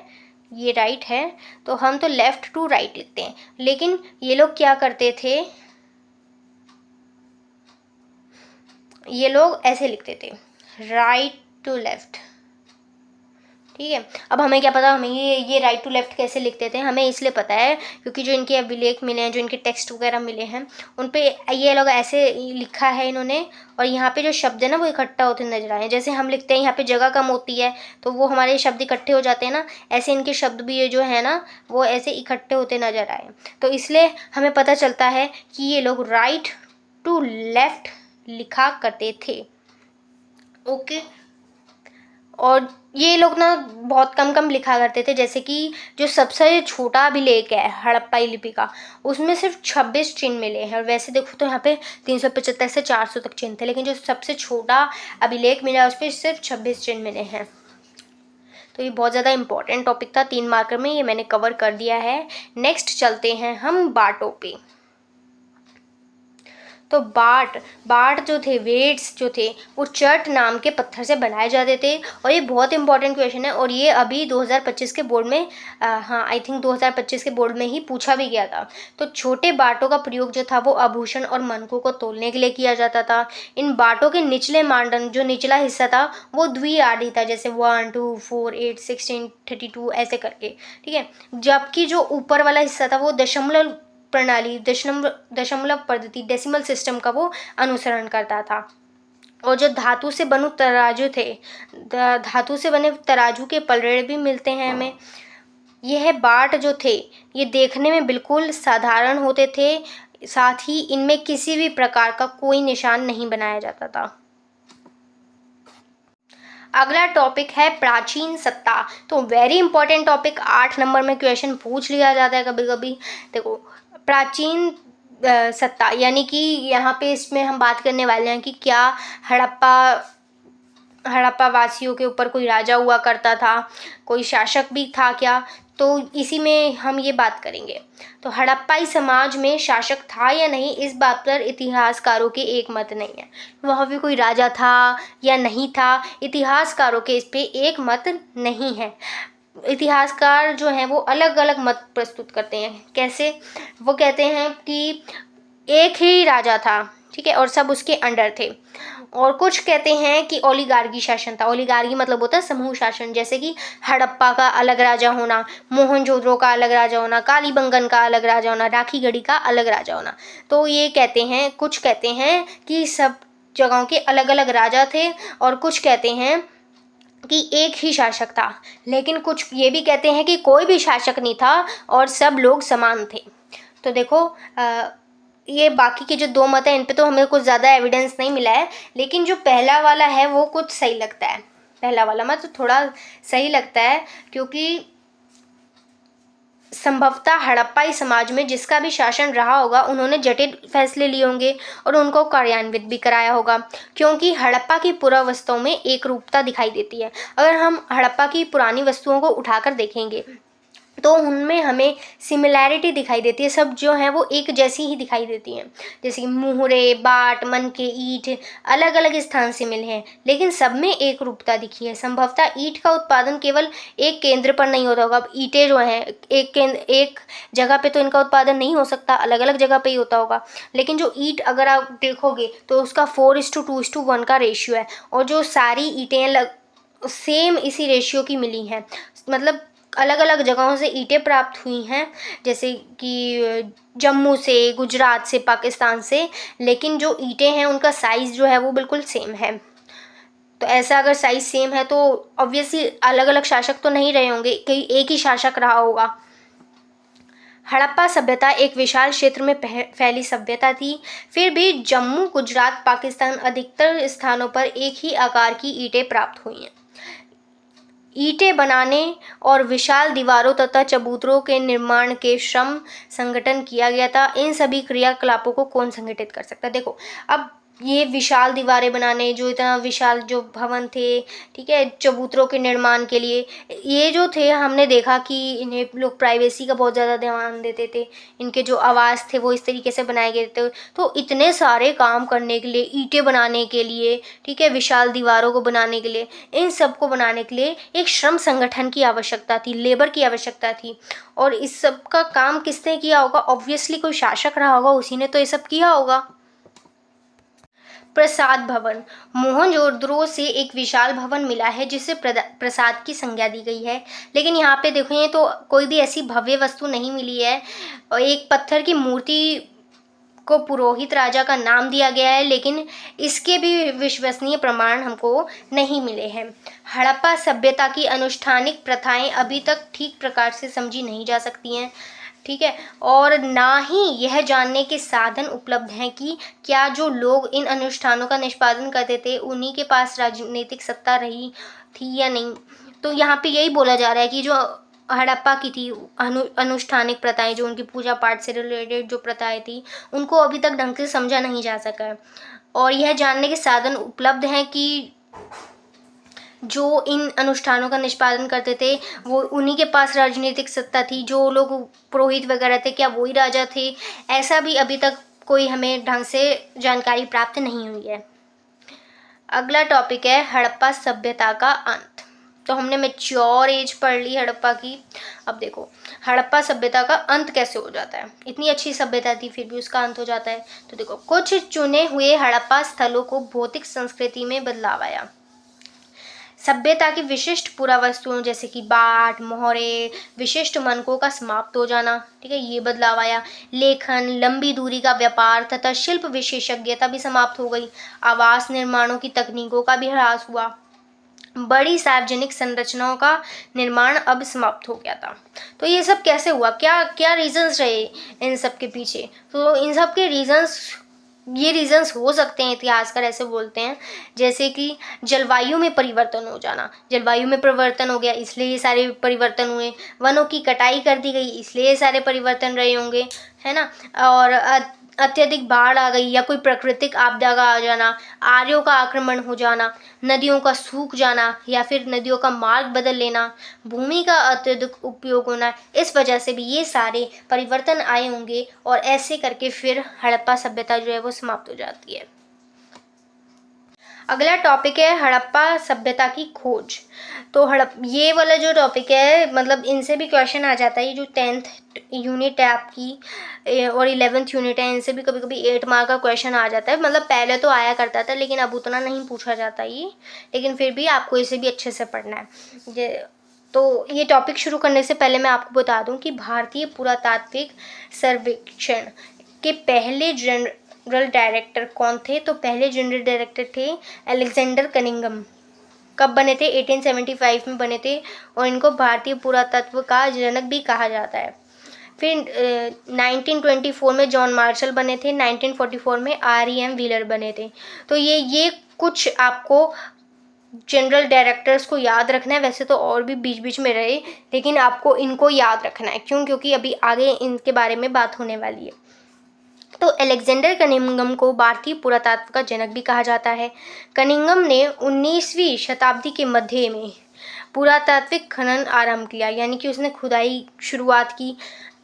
ये राइट है, तो हम तो लेफ़्ट टू राइट लिखते हैं। लेकिन ये लोग क्या करते थे, ये लोग ऐसे लिखते थे, राइट टू लेफ़्ट, ठीक है। अब हमें क्या पता, हमें ये राइट टू लेफ्ट कैसे लिखते थे, हमें इसलिए पता है क्योंकि जो इनके अभिलेख मिले हैं, जो इनके टेक्स्ट वगैरह मिले हैं, उन पे ये लोग ऐसे लिखा है इन्होंने, और यहाँ पे जो शब्द है ना वो इकट्ठा होते नजर आए हैं। जैसे हम लिखते हैं यहाँ पे जगह कम होती है तो वो हमारे शब्द इकट्ठे हो जाते हैं ना, ऐसे इनके शब्द भी ये जो है ना वो ऐसे इकट्ठे होते नजर आए। तो इसलिए हमें पता चलता है कि ये लोग राइट टू लेफ्ट लिखा करते थे, ओके। और ये लोग ना बहुत कम लिखा करते थे। जैसे कि जो सबसे छोटा अभिलेख है हड़प्पाई लिपि का, उसमें सिर्फ 26 चिन्ह मिले हैं, और वैसे देखो तो यहाँ पे 375 से 400 तक चिन्ह थे, लेकिन जो सबसे छोटा अभिलेख मिला उस पर सिर्फ 26 चिन्ह मिले हैं। तो ये बहुत ज़्यादा इंपॉर्टेंट टॉपिक था, 3 मार्कर में ये मैंने कवर कर दिया है। नेक्स्ट चलते हैं हम बाटों पे। तो बाट बाट जो थे, वेट्स जो थे वो चट नाम के पत्थर से बनाए जाते थे। और ये बहुत इंपॉर्टेंट क्वेश्चन है और ये अभी 2025 के बोर्ड में हाँ आई थिंक 2025 के बोर्ड में ही पूछा भी गया था। तो छोटे बाटों का प्रयोग जो था वो आभूषण और मनकों को तोलने के लिए किया जाता था। इन बाटों के निचले मांडन, जो निचला हिस्सा था वो द्विआडी था, जैसे 1 2 4 8 16 32 ऐसे करके, ठीक है। जबकि जो ऊपर वाला हिस्सा था वो दशमलव प्रणाली, दशमलव पद्धति, डेसिमल सिस्टम का वो अनुसरण करता था। और जो धातु से बने तराजू थे, धातु से बने तराजू के पलड़े भी मिलते हैं हमें। यह बाट जो थे ये देखने में बिल्कुल साधारण होते थे, साथ ही इनमें किसी भी प्रकार का कोई निशान नहीं बनाया जाता था। अगला टॉपिक है प्राचीन सत्ता। तो वेरी इंपॉर्टेंट टॉपिक, 8 नंबर में क्वेश्चन पूछ लिया जाता है कभी कभी। देखो प्राचीन सत्ता यानी कि यहाँ पे इसमें हम बात करने वाले हैं कि क्या हड़प्पा वासियों के ऊपर कोई राजा हुआ करता था, कोई शासक भी था क्या, तो इसी में हम ये बात करेंगे। तो हड़प्पाई समाज में शासक था या नहीं, इस बात पर इतिहासकारों के एक मत नहीं है। वहाँ भी कोई राजा था या नहीं था, इतिहासकारों के इस पे एक मत नहीं है। इतिहासकार जो हैं वो अलग अलग मत प्रस्तुत करते हैं। कैसे? वो कहते हैं कि एक ही राजा था, ठीक है, और सब उसके अंडर थे। और कुछ कहते हैं कि ओलिगार्की शासन था। ओलिगार्की मतलब होता है समूह शासन, जैसे कि हड़प्पा का अलग राजा होना, मोहनजोदड़ो का अलग राजा होना, कालीबंगन का अलग राजा होना, राखीगढ़ी का अलग राजा होना। तो ये कहते हैं, कुछ कहते हैं कि सब जगहों के अलग अलग राजा थे, और कुछ कहते हैं कि एक ही शासक था। लेकिन कुछ ये भी कहते हैं कि कोई भी शासक नहीं था और सब लोग समान थे। तो देखो ये बाकी के जो 2 मत हैं इन पे तो हमें कुछ ज़्यादा एविडेंस नहीं मिला है, लेकिन जो पहला वाला है वो कुछ सही लगता है। पहला वाला मत तो थोड़ा सही लगता है, क्योंकि संभवतः हड़प्पाई समाज में जिसका भी शासन रहा होगा उन्होंने जटिल फैसले लिए होंगे और उनको कार्यान्वित भी कराया होगा, क्योंकि हड़प्पा की पुरावस्तुओं में एक रूपता दिखाई देती है। अगर हम हड़प्पा की पुरानी वस्तुओं को उठाकर देखेंगे तो उनमें हमें सिमिलैरिटी दिखाई देती है, सब जो हैं वो एक जैसी ही दिखाई देती हैं। जैसे कि मुहरे, बाट, मनके, ईंट अलग अलग स्थान से मिले हैं, लेकिन सब में एक रूपता दिखी है। संभवतः ईंट का उत्पादन केवल एक केंद्र पर नहीं होता होगा। अब ईंटें जो हैं एक जगह पे तो इनका उत्पादन नहीं हो सकता, अलग अलग जगह पे ही होता होगा। लेकिन जो ईंट अगर आप देखोगे तो उसका 4:2:1 का रेशियो है, और जो सारी ईंटें सेम इसी रेशियो की मिली हैं। मतलब अलग अलग जगहों से ईंटें प्राप्त हुई हैं, जैसे कि जम्मू से, गुजरात से, पाकिस्तान से, लेकिन जो ईंटें हैं उनका साइज़ जो है वो बिल्कुल सेम है। तो ऐसा अगर साइज़ सेम है तो ऑब्वियसली अलग अलग शासक तो नहीं रहे होंगे, कहीं एक ही शासक रहा होगा। हड़प्पा सभ्यता एक विशाल क्षेत्र में फैली सभ्यता थी। फिर भी जम्मू, गुजरात, पाकिस्तान अधिकतर स्थानों पर एक ही आकार की ईंटें प्राप्त हुई हैं। ईंटें बनाने और विशाल दीवारों तथा चबूतरों के निर्माण के श्रम संगठन किया गया था। इन सभी क्रियाकलापों को कौन संगठित कर सकता है? देखो अब ये विशाल दीवारें बनाने, जो इतना विशाल जो भवन थे, ठीक है, चबूतरों के निर्माण के लिए, ये जो थे हमने देखा कि इन्हें लोग प्राइवेसी का बहुत ज़्यादा ध्यान देते थे। इनके जो आवास थे वो इस तरीके से बनाए गए थे। तो इतने सारे काम करने के लिए, ईंटें बनाने के लिए, ठीक है, विशाल दीवारों को बनाने के लिए, इन सब को बनाने के लिए एक श्रम संगठन की आवश्यकता थी, लेबर की आवश्यकता थी। और इस सब का काम किसने किया होगा? ऑब्वियसली कोई शासक रहा होगा, उसी ने तो ये सब किया होगा। प्रसाद भवन, मोहनजोदड़ो से एक विशाल भवन मिला है जिसे प्रसाद की संज्ञा दी गई है। लेकिन यहाँ पे देखें तो कोई भी ऐसी भव्य वस्तु नहीं मिली है, और एक पत्थर की मूर्ति को पुरोहित राजा का नाम दिया गया है, लेकिन इसके भी विश्वसनीय प्रमाण हमको नहीं मिले हैं। हड़प्पा सभ्यता की अनुष्ठानिक प्रथाएं अभी तक ठीक प्रकार से समझी नहीं जा सकती हैं, ठीक है, और ना ही यह जानने के साधन उपलब्ध हैं कि क्या जो लोग इन अनुष्ठानों का निष्पादन करते थे उन्हीं के पास राजनीतिक सत्ता रही थी या नहीं। तो यहाँ पे यही बोला जा रहा है कि जो हड़प्पा की थी अनुष्ठानिक प्रथाएं, जो उनकी पूजा पाठ से रिलेटेड जो प्रथाएं थी, उनको अभी तक ढंग से समझा नहीं जा सका है। और यह जानने के साधन उपलब्ध हैं कि जो इन अनुष्ठानों का निष्पादन करते थे वो उन्हीं के पास राजनीतिक सत्ता थी, जो लोग पुरोहित वगैरह थे क्या वही राजा थे, ऐसा भी अभी तक कोई हमें ढंग से जानकारी प्राप्त नहीं हुई है। अगला टॉपिक है हड़प्पा सभ्यता का अंत। तो हमने मैच्योर एज पढ़ ली हड़प्पा की। अब देखो हड़प्पा सभ्यता का अंत कैसे हो जाता है। इतनी अच्छी सभ्यता थी फिर भी उसका अंत हो जाता है। तो देखो कुछ चुने हुए हड़प्पा स्थलों को भौतिक संस्कृति में बदलाव आया। सभ्यता की विशिष्ट पुरावस्तुओं जैसे कि बाट, मोहरे, विशिष्ट मनकों का समाप्त हो जाना, ठीक है, ये बदलाव आया। लेखन, लंबी दूरी का व्यापार तथा शिल्प विशेषज्ञता भी समाप्त हो गई। आवास निर्माणों की तकनीकों का भी ह्रास हुआ। बड़ी सार्वजनिक संरचनाओं का निर्माण अब समाप्त हो गया था। तो ये सब कैसे हुआ, क्या क्या रीजंस रहे इन सब के पीछे। तो इन सब के रीजंस हो सकते हैं, इतिहासकार ऐसे बोलते हैं, जैसे कि जलवायु में परिवर्तन हो जाना। जलवायु में परिवर्तन हो गया इसलिए ये सारे परिवर्तन हुए। वनों की कटाई कर दी गई इसलिए ये सारे परिवर्तन रहे होंगे, है ना। और अत्यधिक बाढ़ आ गई या कोई प्राकृतिक आपदा का आ जाना, आर्यों का आक्रमण हो जाना, नदियों का सूख जाना या फिर नदियों का मार्ग बदल लेना, भूमि का अत्यधिक उपयोग होना, इस वजह से भी ये सारे परिवर्तन आए होंगे और ऐसे करके फिर हड़प्पा सभ्यता जो है वो समाप्त हो जाती है। अगला टॉपिक है हड़प्पा सभ्यता की खोज। तो ये वाला जो टॉपिक है मतलब इनसे भी क्वेश्चन आ जाता है। ये जो 10th यूनिट है आपकी और 11th यूनिट है, इनसे भी कभी कभी 8 मार्क का क्वेश्चन आ जाता है। मतलब पहले तो आया करता था लेकिन अब उतना नहीं पूछा जाता ये, लेकिन फिर भी आपको इसे भी अच्छे से पढ़ना है। तो ये टॉपिक शुरू करने से पहले मैं आपको बता दूं कि भारतीय पुरातात्विक सर्वेक्षण के पहले जनरल डायरेक्टर कौन थे। तो पहले जनरल डायरेक्टर थे अलेक्जेंडर कनिंघम। कब बने थे, 1875 में बने थे और इनको भारतीय पुरातत्व का जनक भी कहा जाता है। फिर 1924 में जॉन मार्शल बने थे। 1944 में REM व्हीलर बने थे। तो ये कुछ आपको जनरल डायरेक्टर्स को याद रखना है। वैसे तो और भी बीच बीच में रहे लेकिन आपको इनको याद रखना है, क्यों, क्योंकि अभी आगे इनके बारे में बात होने वाली है। तो अलेक्जेंडर कनिंघम को भारतीय पुरातत्व का जनक भी कहा जाता है। कनिंघम ने 19वीं शताब्दी के मध्य में पुरातात्विक खनन आरंभ किया, यानी कि उसने खुदाई शुरुआत की।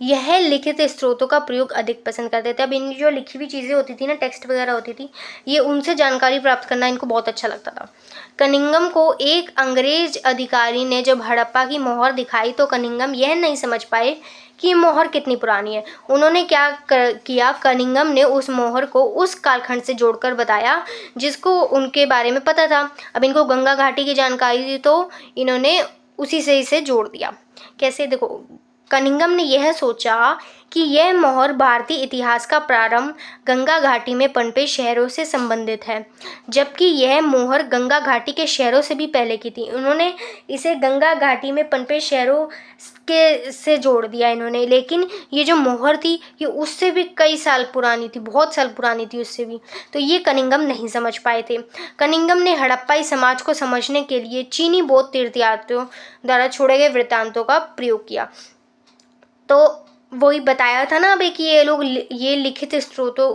यह लिखित स्रोतों का प्रयोग अधिक पसंद करते थे। अब इन जो लिखी हुई चीज़ें होती थी ना, टेक्स्ट वगैरह होती थी, ये उनसे जानकारी प्राप्त करना इनको बहुत अच्छा लगता था। कनिंघम को एक अंग्रेज अधिकारी ने जब हड़प्पा की मोहर दिखाई तो कनिंघम यह नहीं समझ पाए कि मोहर कितनी पुरानी है। उन्होंने क्या किया, कनिंघम ने उस मोहर को उस कालखंड से जोड़कर बताया जिसको उनके बारे में पता था। अब इनको गंगा घाटी की जानकारी थी तो इन्होंने उसी से इसे जोड़ दिया। कैसे, देखो कनिंघम ने यह सोचा कि यह मोहर भारतीय इतिहास का प्रारंभ गंगा घाटी में पनपे शहरों से संबंधित है, जबकि यह मोहर गंगा घाटी के शहरों से भी पहले की थी। उन्होंने इसे गंगा घाटी में पनपे शहरों के से जोड़ दिया इन्होंने, लेकिन ये जो मोहर थी ये उससे भी कई साल पुरानी थी, बहुत साल पुरानी थी उससे भी। तो ये कनिंघम नहीं समझ पाए थे। कनिंघम ने हड़प्पाई समाज को समझने के लिए चीनी बौद्ध तीर्थयात्रियों द्वारा छोड़े गए वृत्तांतों का प्रयोग किया। तो वही बताया था ना अभी कि ये लोग ये लिखित स्रोतों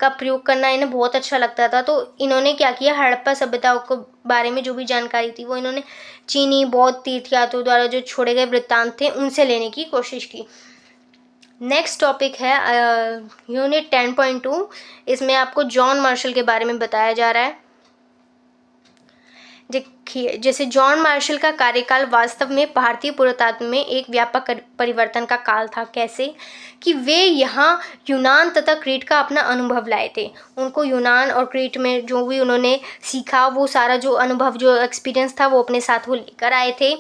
का प्रयोग करना इन्हें बहुत अच्छा लगता था। तो इन्होंने क्या किया, हड़प्पा सभ्यता के बारे में जो भी जानकारी थी वो इन्होंने चीनी बौद्ध तीर्थयात्रियों द्वारा जो छोड़े गए वृत्तांत थे उनसे लेने की कोशिश की। नेक्स्ट टॉपिक है यूनिट 10.2। इसमें आपको जॉन मार्शल के बारे में बताया जा रहा है। देखिए, जैसे जॉन मार्शल का कार्यकाल वास्तव में भारतीय पुरातत्व में एक व्यापक परिवर्तन का काल था। कैसे कि वे यहाँ यूनान तथा क्रीट का अपना अनुभव लाए थे। उनको यूनान और क्रीट में जो भी उन्होंने सीखा वो सारा जो अनुभव, जो एक्सपीरियंस था वो अपने साथ वो लेकर आए थे।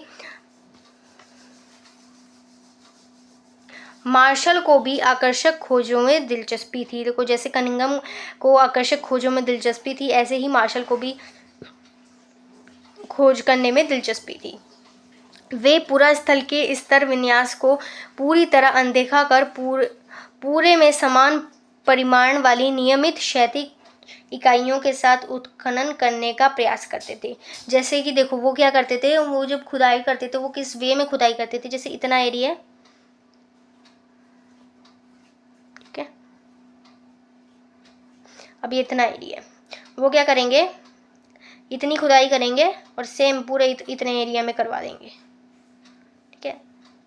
मार्शल को भी आकर्षक खोजों में दिलचस्पी थी। देखो जैसे कनिंघम को आकर्षक खोजों में दिलचस्पी थी, ऐसे ही मार्शल को भी खोज करने में दिलचस्पी थी। वे पूरा स्थल के स्तर विन्यास को पूरी तरह अनदेखा कर पूरे में समान परिमाण वाली नियमित क्षैतिज इकाइयों के साथ उत्खनन करने का प्रयास करते थे। जैसे कि देखो वो क्या करते थे, वो जब खुदाई करते थे वो किस वे में खुदाई करते थे। जैसे इतना एरिया है, ठीक है, अब ये इतना एरिया है, वो क्या करेंगे, इतनी खुदाई करेंगे और सेम पूरे इतने एरिया में करवा देंगे, ठीक है।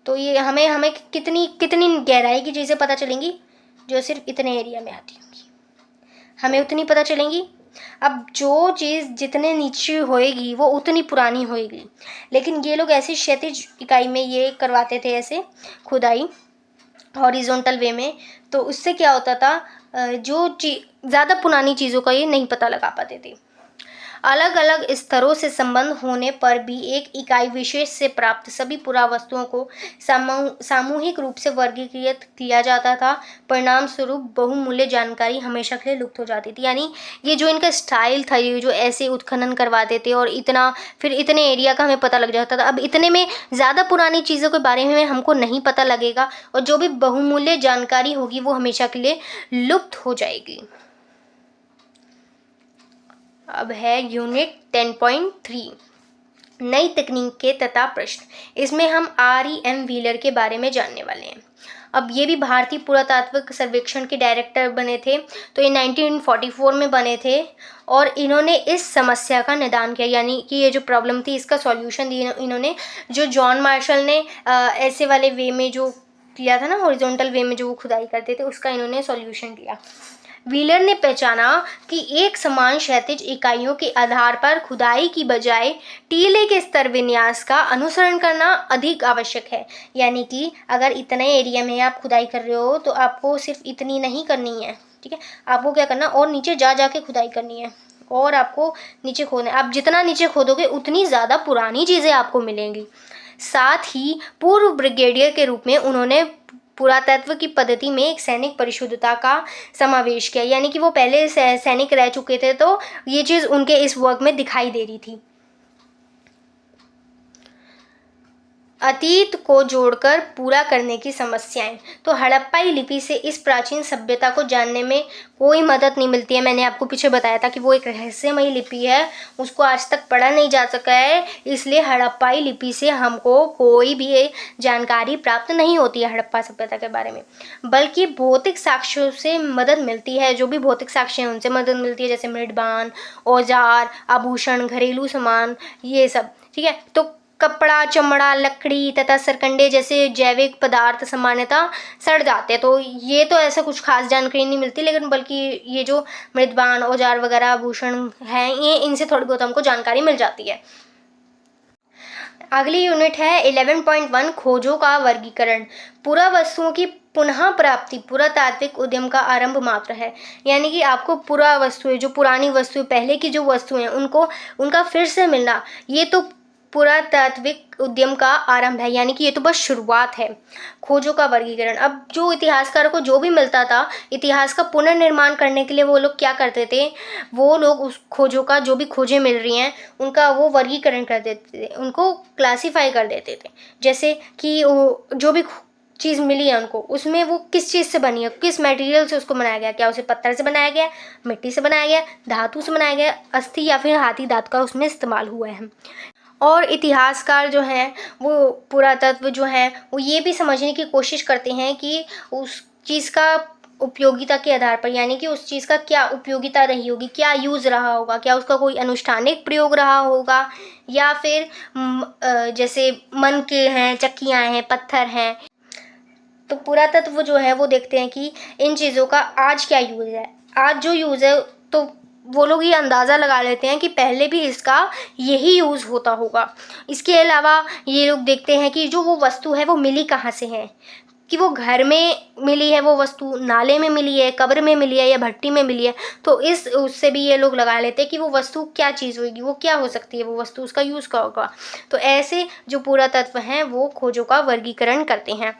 तो ये हमें कितनी कितनी गहराई की चीज़ें पता चलेंगी, जो सिर्फ इतने एरिया में आती होंगी, हमें उतनी पता चलेंगी। अब जो चीज़ जितने नीचे होएगी वो उतनी पुरानी होएगी, लेकिन ये लोग ऐसी क्षैतिज इकाई में ये करवाते थे ऐसे खुदाई हॉरिजॉन्टल वे में, तो उससे क्या होता था, जो ज़्यादा पुरानी चीज़ों का ये नहीं पता लगा पाते थे। अलग अलग स्तरों से संबंध होने पर भी एक इकाई विशेष से प्राप्त सभी पुरावस्तुओं को सामूहिक रूप से वर्गीकृत किया जाता था। परिणाम स्वरूप बहुमूल्य जानकारी हमेशा के लिए लुप्त हो जाती थी। यानी ये जो इनका स्टाइल था, ये जो ऐसे उत्खनन करवाते थे और इतना फिर इतने एरिया का हमें पता लग जाता था। अब इतने में ज़्यादा पुरानी चीज़ों के बारे में हमको नहीं पता लगेगा और जो भी बहुमूल्य जानकारी होगी वो हमेशा के लिए लुप्त हो जाएगी। अब है यूनिट 10.3 नई तकनीकें तथा प्रश्न। इसमें हम REM व्हीलर के बारे में जानने वाले हैं। अब ये भी भारतीय पुरातात्विक सर्वेक्षण के डायरेक्टर बने थे, तो ये 1944 में बने थे और इन्होंने इस समस्या का निदान किया, यानी कि ये जो प्रॉब्लम थी इसका सॉल्यूशन दिया इन्होंने। जो जॉन मार्शल ने ऐसे वाले वे में जो किया था ना, हॉरिजॉन्टल वे में जो वो खुदाई करते थे, उसका इन्होंने सॉल्यूशन दिया। व्हीलर ने पहचाना कि एक समान क्षैतिज इकाइयों के आधार पर खुदाई की बजाय टीले के स्तर विन्यास का अनुसरण करना अधिक आवश्यक है। यानी कि अगर इतने एरिया में आप खुदाई कर रहे हो तो आपको सिर्फ इतनी नहीं करनी है, ठीक है, आपको क्या करना, और नीचे जा के खुदाई करनी है और आपको नीचे खोदना है। आप जितना नीचे खोदोगे उतनी ज़्यादा पुरानी चीज़ें आपको मिलेंगी। साथ ही पूर्व ब्रिगेडियर के रूप में उन्होंने पुरातत्व की पद्धति में एक सैनिक परिशुद्धता का समावेश किया, यानी कि वो पहले सैनिक रह चुके थे, तो ये चीज़ उनके इस वर्क में दिखाई दे रही थी। अतीत को जोड़कर पूरा करने की समस्याएं। तो हड़प्पाई लिपि से इस प्राचीन सभ्यता को जानने में कोई मदद नहीं मिलती है। मैंने आपको पीछे बताया था कि वो एक रहस्यमयी लिपि है, उसको आज तक पढ़ा नहीं जा सका है, इसलिए हड़प्पाई लिपि से हमको कोई भी जानकारी प्राप्त नहीं होती है हड़प्पा सभ्यता के बारे में, बल्कि भौतिक साक्ष्यों से मदद मिलती है। जो भी भौतिक साक्ष्य हैं उनसे मदद मिलती है, जैसे मृदबान, औजार, आभूषण, घरेलू सामान, ये सब, ठीक है। तो कपड़ा, चमड़ा, लकड़ी तथा सरकंडे जैसे जैविक पदार्थ सामान्यतः सड़ जाते हैं, तो ये तो ऐसा कुछ खास जानकारी नहीं मिलती, लेकिन बल्कि ये जो मृदबान, औजार वगैरह, आभूषण हैं, ये इनसे थोड़ी बहुत हमको जानकारी मिल जाती है। अगली यूनिट है 11.1 खोजों का वर्गीकरण। पुरावस्तुओं की पुनः प्राप्ति पुरातात्विक उद्यम का आरंभ मात्र है। यानी कि आपको पुरावस्तुएं, जो पुरानी वस्तुएं, पहले की जो वस्तुएं, उनका फिर से मिलना, ये तो पुरातात्विक उद्यम का आरंभ है, यानी कि ये तो बस शुरुआत है। खोजों का वर्गीकरण। अब जो इतिहासकारों को जो भी मिलता था, इतिहास का पुनर्निर्माण करने के लिए वो लोग क्या करते थे, वो लोग उस खोजों का, जो भी खोजें मिल रही हैं उनका वो वर्गीकरण कर देते थे, उनको क्लासीफाई कर देते थे। जैसे कि जो भी चीज़ मिली है उनको, उसमें वो किस चीज़ से बनी है, किस मटेरियल से उसको बनाया गया, क्या उसे पत्थर से बनाया गया, मिट्टी से बनाया गया, धातु से बनाया गया, अस्थि या फिर हाथी दांत का उसमें इस्तेमाल हुआ है। और इतिहासकार जो हैं वो पुरातत्व जो है वो ये भी समझने की कोशिश करते हैं कि उस चीज़ का उपयोगिता के आधार पर, यानी कि उस चीज़ का क्या उपयोगिता रही होगी, क्या यूज़ रहा होगा, क्या उसका कोई अनुष्ठानिक प्रयोग रहा होगा, या फिर जैसे मनके हैं, चक्कियाँ हैं, पत्थर हैं। तो पुरातत्व जो है वो देखते हैं कि इन चीज़ों का आज क्या यूज़ है, आज जो यूज़ है, तो वो लोग ये अंदाज़ा लगा लेते हैं कि पहले भी इसका यही यूज़ होता होगा। इसके अलावा ये लोग देखते हैं कि जो वो वस्तु है वो मिली कहाँ से है, कि वो घर में मिली है, वो वस्तु नाले में मिली है, कब्र में मिली है या भट्टी में मिली है। तो उससे भी ये लोग लगा लेते हैं कि वो वस्तु क्या चीज़ होगी, वो क्या हो सकती है, वो वस्तु, उसका यूज़ क्या होगा। तो ऐसे जो पुरातत्व हैं वो खोजों का वर्गीकरण करते हैं।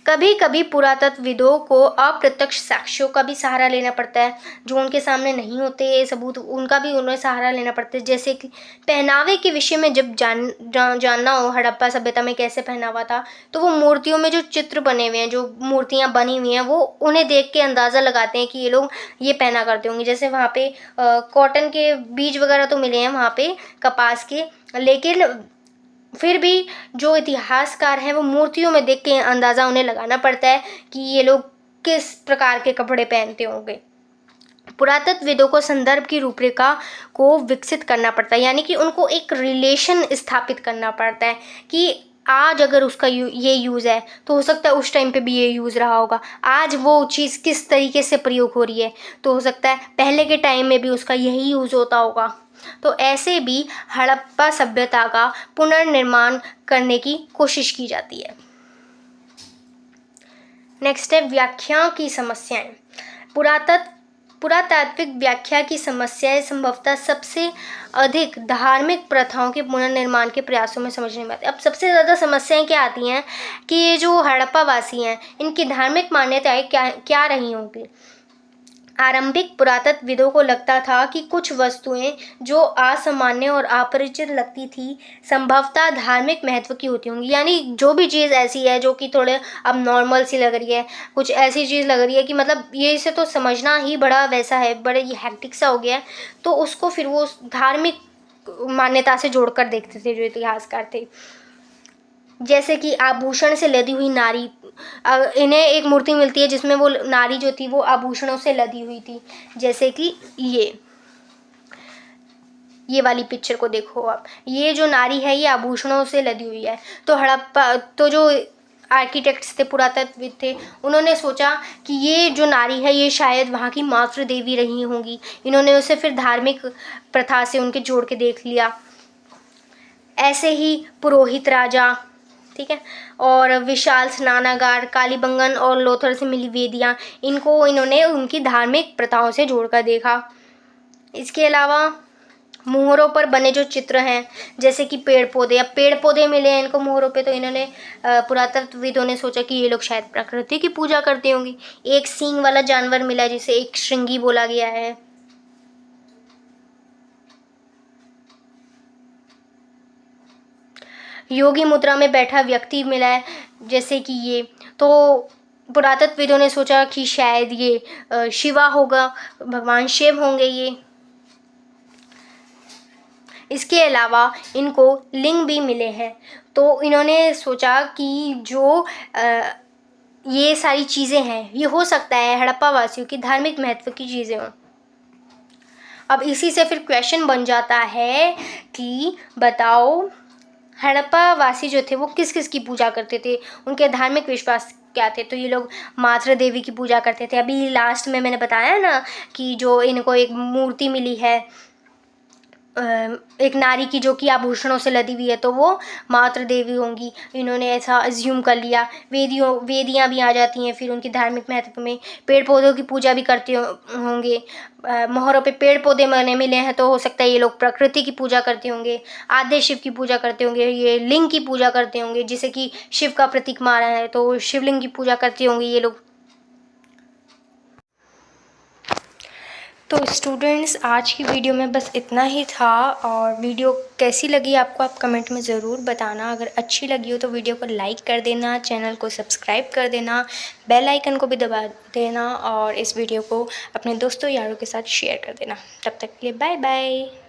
कभी कभी पुरातत्वविदों को अप्रत्यक्ष साक्ष्यों का भी सहारा लेना पड़ता है, जो उनके सामने नहीं होते सबूत, उनका भी उन्हें सहारा लेना पड़ता है। जैसे कि पहनावे के विषय में जब जानना हो हड़प्पा सभ्यता में कैसे पहनावा था, तो वो मूर्तियों में जो चित्र बने हुए हैं, जो मूर्तियाँ बनी हुई हैं, वो उन्हें देख के अंदाज़ा लगाते हैं कि ये लोग ये पहना करते होंगे। जैसे वहाँ पे कॉटन के बीज वगैरह तो मिले हैं वहाँ पे, कपास के, लेकिन फिर भी जो इतिहासकार हैं वो मूर्तियों में देख के अंदाज़ा उन्हें लगाना पड़ता है कि ये लोग किस प्रकार के कपड़े पहनते होंगे। पुरातत्वविदों को संदर्भ की रूपरेखा को विकसित करना पड़ता है, यानी कि उनको एक रिलेशन स्थापित करना पड़ता है कि आज अगर उसका ये यूज़ है तो हो सकता है उस टाइम पे भी ये यूज़ रहा होगा। आज वो चीज़ किस तरीके से प्रयोग हो रही है तो हो सकता है पहले के टाइम में भी उसका यही यूज़ होता होगा। तो ऐसे भी हड़प्पा सभ्यता का पुनर्निर्माण करने की कोशिश की जाती है। नेक्स्ट है व्याख्या की समस्याएं। पुरातात्विक व्याख्या की समस्याएं संभवतः सबसे अधिक धार्मिक प्रथाओं के पुनर्निर्माण के प्रयासों में समझने में आती है। अब सबसे ज़्यादा समस्याएं क्या आती हैं कि ये जो हड़प्पा वासी हैं इनकी धार्मिक मान्यताएं क्या रही होंगी। आरंभिक पुरातत्वविदों को लगता था कि कुछ वस्तुएं जो असामान्य और अपरिचित लगती थी संभवतः धार्मिक महत्व की होती होंगी। यानी जो भी चीज़ ऐसी है जो कि थोड़े अब नॉर्मल सी लग रही है, कुछ ऐसी चीज़ लग रही है कि मतलब ये इसे तो समझना ही बड़ा वैसा है, बड़े ये हैक्टिक सा हो गया है, तो उसको फिर वो धार्मिक मान्यता से जोड़कर देखते थे जो इतिहासकार थे। जैसे कि आभूषण से लदी हुई नारी, इन्हें एक मूर्ति मिलती है जिसमें वो नारी जो थी वो आभूषणों से लदी हुई थी। जैसे कि ये वाली पिक्चर को देखो आप, ये जो नारी है ये आभूषणों से लदी हुई है। तो हड़प्पा तो जो आर्किटेक्ट्स थे, पुरातत्वविद थे, उन्होंने सोचा कि ये जो नारी है ये शायद वहाँ की मातृ देवी रही होंगी। इन्होंने उसे फिर धार्मिक प्रथा से उनके जोड़ के देख लिया। ऐसे ही पुरोहित राजा, ठीक है, और विशाल स्नानागार, कालीबंगन और लोथर से मिली वेदियाँ, इनको इन्होंने उनकी धार्मिक प्रथाओं से जोड़कर देखा। इसके अलावा मोहरों पर बने जो चित्र हैं जैसे कि पेड़ पौधे, अब पेड़ पौधे मिले हैं इनको मोहरों पे, तो इन्होंने पुरातत्वविदों ने सोचा कि ये लोग शायद प्रकृति की पूजा करते होंगे। एक सींग वाला जानवर मिला है जिसे एक श्रृंगी बोला गया है। योगी मुद्रा में बैठा व्यक्ति मिला है जैसे कि ये, तो पुरातत्वविदों ने सोचा कि शायद ये शिवा होगा, भगवान शिव होंगे ये। इसके अलावा इनको लिंग भी मिले हैं, तो इन्होंने सोचा कि जो ये सारी चीज़ें हैं ये हो सकता है हड़प्पा वासियों की धार्मिक महत्व की चीज़ें हों। अब इसी से फिर क्वेश्चन बन जाता है कि बताओ हड़प्पा वासी जो थे वो किस किस की पूजा करते थे, उनके धार्मिक विश्वास क्या थे। तो ये लोग मातृ देवी की पूजा करते थे। अभी लास्ट में मैंने बताया ना कि जो इनको एक मूर्ति मिली है एक नारी की जो कि आभूषणों से लदी हुई है, तो वो मातृ देवी होंगी। इन्होंने ऐसा अज्यूम कर लिया। वेदियाँ भी आ जाती हैं फिर उनकी धार्मिक महत्व में। पेड़ पौधों की पूजा भी करते होंगे। मोहरों पे पेड़ पौधे बने मिले हैं तो हो सकता है ये लोग प्रकृति की पूजा करते होंगे। आद्य शिव की पूजा करते होंगे, ये लिंग की पूजा करते होंगे जिसे कि शिव का प्रतीक माना है, तो शिवलिंग की पूजा करते होंगे ये लोग। तो स्टूडेंट्स आज की वीडियो में बस इतना ही था, और वीडियो कैसी लगी आपको आप कमेंट में ज़रूर बताना। अगर अच्छी लगी हो तो वीडियो को लाइक कर देना, चैनल को सब्सक्राइब कर देना, बेल आइकन को भी दबा देना, और इस वीडियो को अपने दोस्तों यारों के साथ शेयर कर देना। तब तक के लिए बाय बाय।